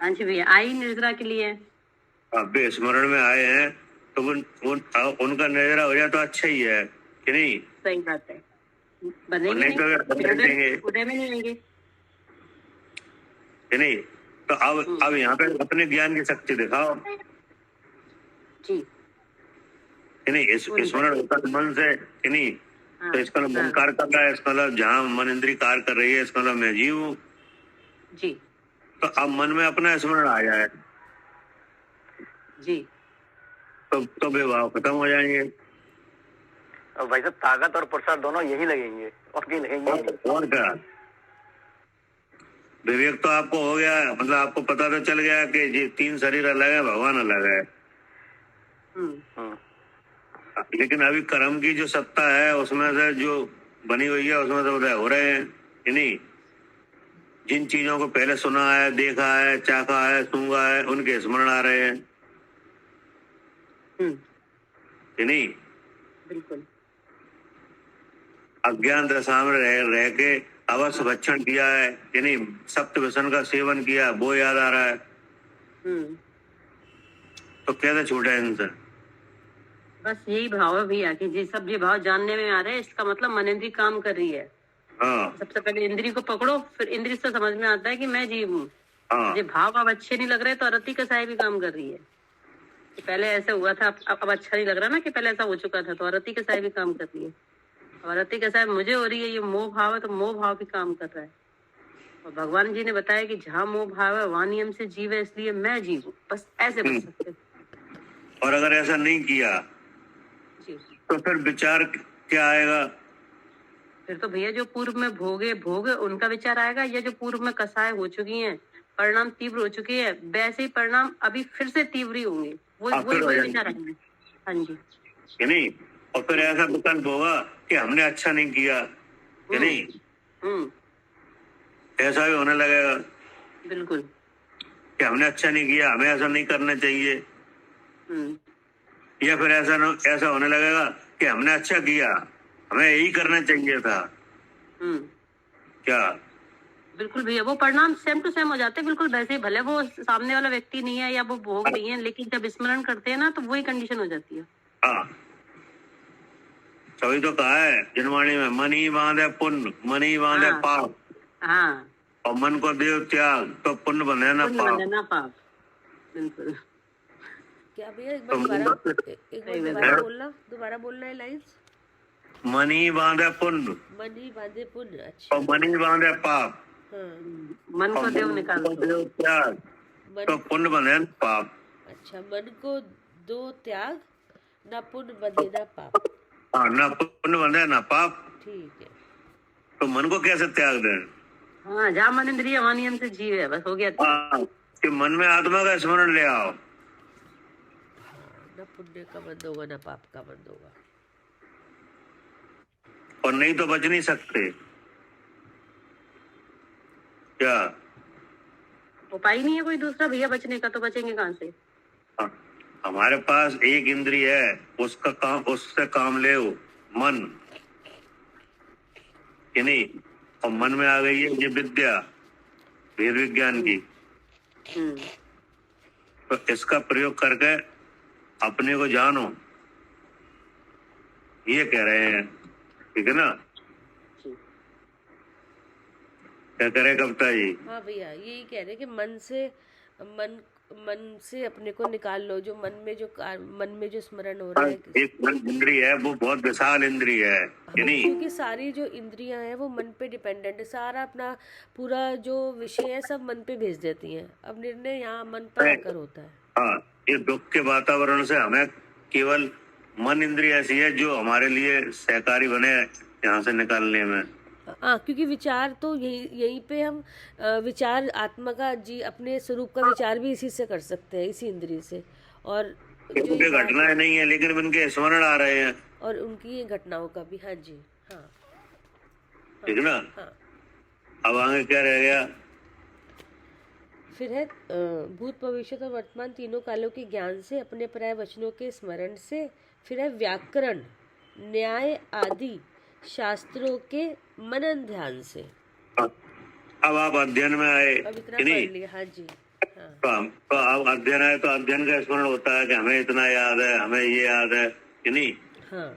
हाँ जी भैया, आई निर्जरा के लिए। अब वे स्मरण में आए हैं तो उनका निर्जरा हो जाए तो अच्छा ही है कि नहीं? सही बात है, बनेंगे नहीं तो उदय में नहीं रहेंगे कि नहीं? तो अब यहाँ पे अपने ज्ञान की शक्ति दिखाओ जी, कि नहीं? स्मरण होता है मन से कि नहीं? तो इसका मन कार्य कर रहा है, इसका मतलब जहाँ मन इंद्री कार्य कर रही है, इसका मतलब मैं जीव हूँ जी तो अब मन में अपना स्मरण आ जाए जी। तो विवाह खत्म हो जाएंगे। और भाई साहब, ताकत और प्रसाद दोनों यही लगेंगे, और कहीं लगेंगे ही नहीं। और क्या? विवेक तो आपको हो गया, मतलब आपको पता तो चल गया कि ये 3 शरीर अलग है, भगवान अलग है। लेकिन अभी कर्म की जो सत्ता है उसमें से जो बनी हुई है उसमें तो उदय हो रहे हैं कि नहीं। जिन चीजों को पहले सुना है, देखा है, चाखा है, सूंघा है, उनके स्मरण आ रहे हैं हम्म, कि नहीं। बिल्कुल। अज्ञान दशा में रह के अवश्य भक्षण किया है कि नहीं, सप्त व्यसन का सेवन किया, वो याद आ रहा है, हम्म, तो कैसे छूटे इनसे। बस यही भाव है भैया कि जी सब ये भाव जानने में आ रहे हैं, इसका मतलब मन इंद्री काम कर रही है। हाँ सबसे पहले इंद्री को पकड़ो, फिर इंद्री से समझ में आता है कि मैं जीव हूँ। हाँ ये भाव अब अच्छे नहीं लग रहे तो अरती कसाई भी काम कर रही है कि पहले ऐसे हुआ था, अब अच्छा नहीं लग रहा ना कि पहले ऐसा हो चुका था, तो अरती कसाई भी काम कर रही है। अब अरती कसाई मुझे हो रही है, ये मोह भाव है तो मोह भाव भी काम कर रहा है। और भगवान जी ने बताया कि जहाँ मोह भाव है वहां नियम से जीव है, इसलिए मैं जीव हूँ। बस ऐसे बच सकते हैं। और अगर ऐसा नहीं किया जी, तो फिर विचार क्या आएगा। फिर तो भैया जो पूर्व में भोग उनका विचार आएगा, या जो पूर्व में कसाय हो चुकी हैं, परिणाम तीव्र हो चुके हैं, वैसे ही परिणाम अभी फिर से तीव्र ही होंगे। फिर वही विचार आएंगे। हाँ जी, कि नहीं। और फिर ऐसा विकल्प होगा कि हमने अच्छा नहीं किया कि नहीं, ऐसा भी होने लगेगा बिल्कुल। कि हमने अच्छा नहीं किया, हमें ऐसा नहीं करना चाहिए। हम्म, या फिर ऐसा होने लगेगा कि हमने अच्छा किया, हमें यही करना चाहिए था। क्या बिल्कुल भैया, वो परिणाम सेम टू सेम हो जाते हैं, बिल्कुल वैसे ही। भले वो सामने वाला व्यक्ति नहीं है या वो भोग नहीं है, लेकिन जब स्मरण करते हैं ना तो वही कंडीशन हो जाती है। हाँ, तभी तो कहा है जनवाणी में, मन ही बांधे पुण्य, मन ही बांधे हाँ। पाप, हाँ, और मन को देव त्याग तो पुण्य बने ना पुण्य पाप। बने ना पाप। बिल्कुल। क्या भैया एक तो बार दोबारा बोलना है लाइन्स। मन ही बांधे पुण्य, मन ही बांधे पुण्य। अच्छा। और मन ही बांधे पाप, हाँ, मन को और देव मन निकाल को दो। देव त्याग तो मन पुण्य बने ना पाप। अच्छा, मन को दो त्याग, ना पुण्य बंधे ना पाप। हाँ, ना पुण्य बने ना पाप। ठीक है। तो मन को कैसे त्याग दें। हाँ, जहाँ मन इंद्रिय वहाँ नियम से जीव है, बस हो गया। हाँ, कि मन में आत्मा का स्मरण ले आओ। ना पुण्य का बंध होगा ना पाप का बंध होगा। और नहीं तो बच नहीं सकते। क्या उपाय नहीं है कोई दूसरा भैया बचने का, तो बचेंगे कहाँ से। हाँ, हमारे पास एक इंद्रिय है, उसका काम, उससे काम ले मन कि नहीं। और मन में आ गई है ये विद्या, वेद विज्ञान की, तो इसका प्रयोग करके अपने को जानो, ये कह रहे हैं। ठीक है ना। क्या करे कविता जी। हाँ भैया, यही कह रहे कि मन से अपने को निकाल लो, जो मन में जो स्मरण हो रहा है। एक मन इंद्रिय है, वो बहुत विशाल इंद्रिय है कि नहीं। क्योंकि सारी जो इंद्रियां हैं वो मन पे डिपेंडेंट है, सारा अपना पूरा जो विषय है सब मन पे भेज देती हैं। अब निर्णय यहाँ मन पर आकर होता है। हाँ, ये दुख के वातावरण से हमें केवल मन इंद्रिय ऐसी है जो हमारे लिए सहकारी बने यहाँ से निकालने में। हाँ, क्योंकि विचार तो यहीं पे हम विचार आत्मा का अपने स्वरूप का विचार भी इसी से कर सकते हैं, इसी इंद्रिय से। और जो घटनाएं नहीं है लेकिन उनके स्मरण आ रहे हैं, और उनकी घटनाओं का भी। हाँ जी, हाँ, ठीक है ना। हाँ। अब आगे क्या रह गया। फिर है भूत भविष्य और वर्तमान तीनों कालों के ज्ञान से, अपने पर्याय वचनों के स्मरण से। फिर है व्याकरण, न्याय आदि शास्त्रों के मनन ध्यान से। अब आप अध्ययन में आए अब इतना कि नहीं। पढ़ लिया। हाँ जी, हाँ। तो अब अध्ययन आए तो अध्ययन का स्मरण होता है कि हमें इतना याद है, हमें ये याद है कि नहीं। हाँ,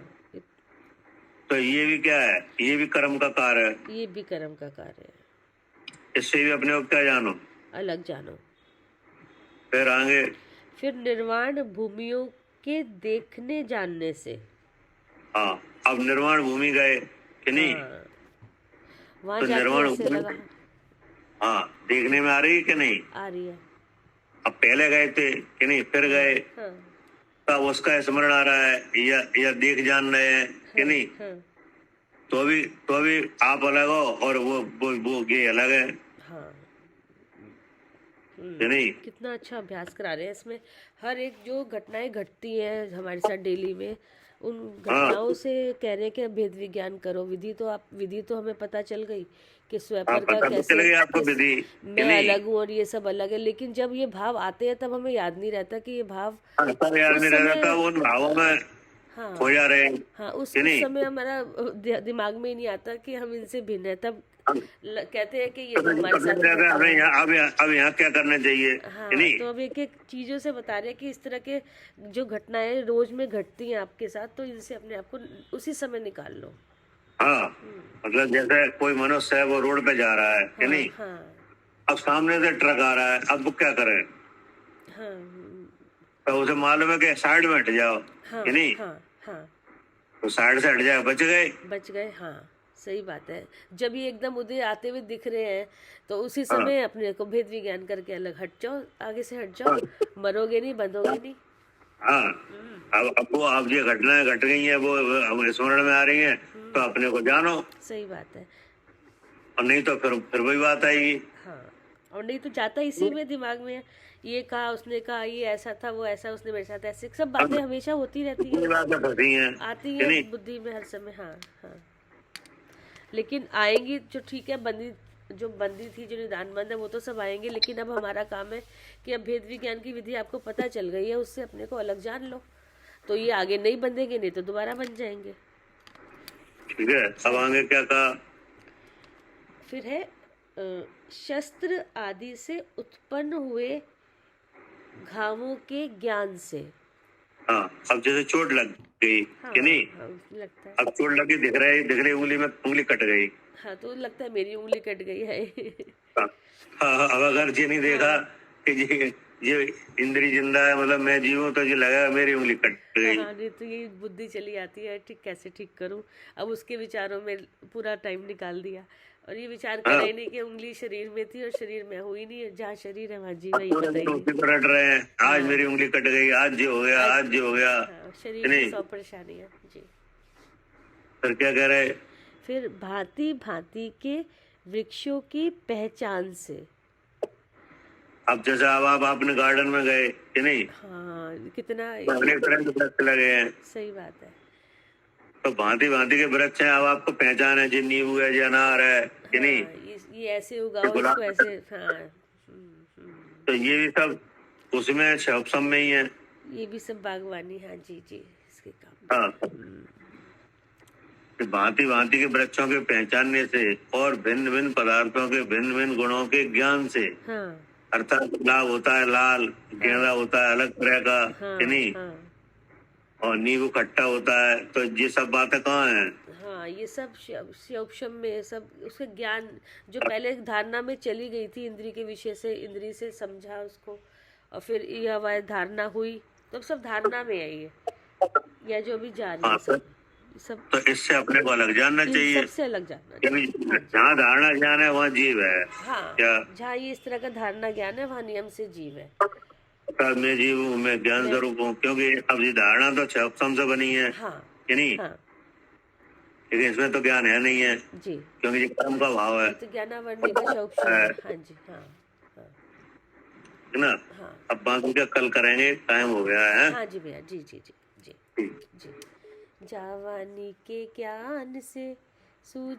तो ये भी क्या है, ये भी कर्म का कार्य है। ये भी कर्म का कार्य है। इससे भी अपने को क्या जानो, अलग जानो। फिर आगे, फिर निर्वाण भूमियों के देखने जानने से। हाँ, अब निर्वाण भूमि गए कि नहीं। हाँ, वहाँ तो जाके निर्वाण ऐसे लगा। हाँ, देखने में आ रही है कि नहीं। आ रही है। अब पहले गए थे कि नहीं, फिर गए, हाँ, तब उसका स्मरण आ रहा है या देख जान रहे हैं कि नहीं। हाँ, तो भी आप अलग हो और वो ये अलग है हाँ। कि नहीं। कितना अच्छा अभ्यास करा रहे हैं इसमें। हर एक जो घटनाएं घटती हैं हमारे साथ डेली में, उन घटनाओं से कह रहे हैं कि भेद विज्ञान करो। विधि तो हमें पता चल गई कि स्वैपर का पता तो चल गया आपको विधि कि मैं नहीं। अलग हूँ और ये सब अलग है, लेकिन जब ये भाव आते हैं तब हमें याद नहीं रहता कि ये भाव पर यार उस नहीं रह समय, था, उन भावों में हाँ खो जा रहे हैं हाँ, उस कि नहीं। समय हमारा दिमाग में ही नहीं आता कि हम इनसे भिन्न है। तब कहते हैं कि ये तो तो हमारे साथ रहता है घटा हमें है। अब यहाँ क्या करना चाहिए हाँ, कि नहीं। तो अब एक एक चीजों से बता रहे हैं कि इस तरह के जो घटनाएं रोज में घटती हैं आपके साथ, तो इनसे अपने आप को उसी समय निकाल लो। हाँ, मतलब जैसे कोई मनुष्य है वो रोड पे जा रहा है कि हाँ नहीं। हाँ अब सामने से ट्रक आ रहा है, अब वो क्या करे। हाँ तो उसे मालूम है कि साइड में हट जाओ हाँ कि नहीं, हाँ हाँ, तो साइड से हट जाए, बच गए। बच गए। हाँ, सही बात है। जब ये एकदम उधर आते हुए दिख रहे हैं तो उसी हाँ समय अपने को भेद विज्ञान करके अलग हट जाओ, आगे से हट जाओ, मरोगे नहीं, बंधोगे नहीं। हाँ, अब ये घटनाएं घट गई हैं, वो स्मरण में आ रही हैं, तो अपने को जानो, सही बात है। और नहीं तो फिर वही बात आएगी। हाँ, और नहीं तो जाता इसी में दिमाग में, ये कहा, उसने कहा, ये ऐसा था, वो ऐसा, उसने मेरे साथ ऐसे, सब बातें हमेशा होती रहती ये हैं, बातें फंसी हैं आती कि हैं नहीं। बुद्धि में हर समय। हाँ हाँ, लेकिन आएंगी जो, ठीक है, बंदी थी, जो निदानबंद है, वो तो सब आएंगे, लेकिन अब हमारा काम है कि अब भेद विज्ञान की विधि आपको पता चल गई है, उससे अपने को अलग जान लो, तो ये आगे नहीं बंधेंगे, नहीं तो दोबारा बन जाएंगे। ठीक है, अब आगे क्या कहा। फिर है शस्त्र आदि से उत्पन्न हुए घावों के ज्ञान से। हाँ, अब जैसे चोट लग गई हाँ कि नहीं, हाँ, लगता है। अब चोट लगी, दिख रही उंगली में, उंगली कट गई। हाँ, तो लगता है मेरी उंगली कट गई है। हाँ, हाँ, अब अगर ये नहीं देखा कि ये इंद्री जिंदा है, मतलब मैं जीवूं, तो ये लगा मेरी उंगली कट गई। हाँ, नहीं तो ये बुद्धि चली आती है, ठीक, कैसे ठीक करूं। अब उसके विचारों में पूरा टाइम निकाल दिया, और ये विचार करा ही नहीं कि उंगली शरीर में थी और शरीर में हुई नहीं, जहाँ शरीर है वहाँ जीव ही पूरे पता ही दिन नहीं। उसी पर रट रहे हैं, आज मेरी उंगली कट गई, आज ये हो गया, आज ये हो गया हाँ, शरीर कि में नहीं। 100 परेशानियाँ जी। फिर क्या कह रहे, फिर भांति भांति के वृक्षों की पहचान से। अब जैसे अब आप अपने गार्डन में गए कि नहीं, हाँ, कितना अनेक तरह के वृक्ष लगे हैं, सही बात है। तो भांति भांति के वृक्ष हैं। अब आपको पहचान है, जी नींबू है, जी अनार है कि नहीं। हाँ, ये ऐसे उगाओ, इसको ऐसे। हाँ, तो ये भी सब उसमें शब्द में ही है। ये भी सब बागवानी। हाँ जी जी, इसके काम। हाँ, भांति भांति के वृक्षों के पहचानने से और भिन्न भिन्न पदार्थों के भिन्न भिन्न गुणों के ज्ञान से, हाँ अर्थात गुलाब होता है लाल, गेंदा होता है अलग तरह का हाँ कि नहीं, हाँ और नींबू खट्टा होता है। तो ये सब बातें कहाँ हैं। हाँ, ये सब शब्द में सब उसके ज्ञान जो पहले धारणा में चली गई थी, इंद्री के विषय से, इंद्री से समझा उसको, और फिर यह वह धारणा हुई, तो सब धारणा में है ये, या जो भी जा रही है सब तो इससे अपने को अलग जानना इन चाहिए, सबसे अलग जानना। क्योंकि जहाँ धारणा ज्ञान है वहाँ जीव है। हाँ, क्या जहाँ ये इस तरह का धारणा ज्ञान है, वहाँ नियम से जीव है। मैं जीव हूँ, मैं ज्ञान स्वरूप हूँ, क्योंकि अब ये धारणा तो छह से बनी है हाँ कि नहीं, हाँ लेकिन इसमें तो ज्ञान है नहीं है, जी, क्योंकि ये कर्म का भाव है, ये तो ज्ञानावरणी का शौक है। हाँ जी, हाँ हाँ है ना। हाँ अब बाकी का कल करेंगे, टाइम हो गया है। हाँ जी भैया, जी जी जी जी जी। जावानी के ज्ञान से सूझ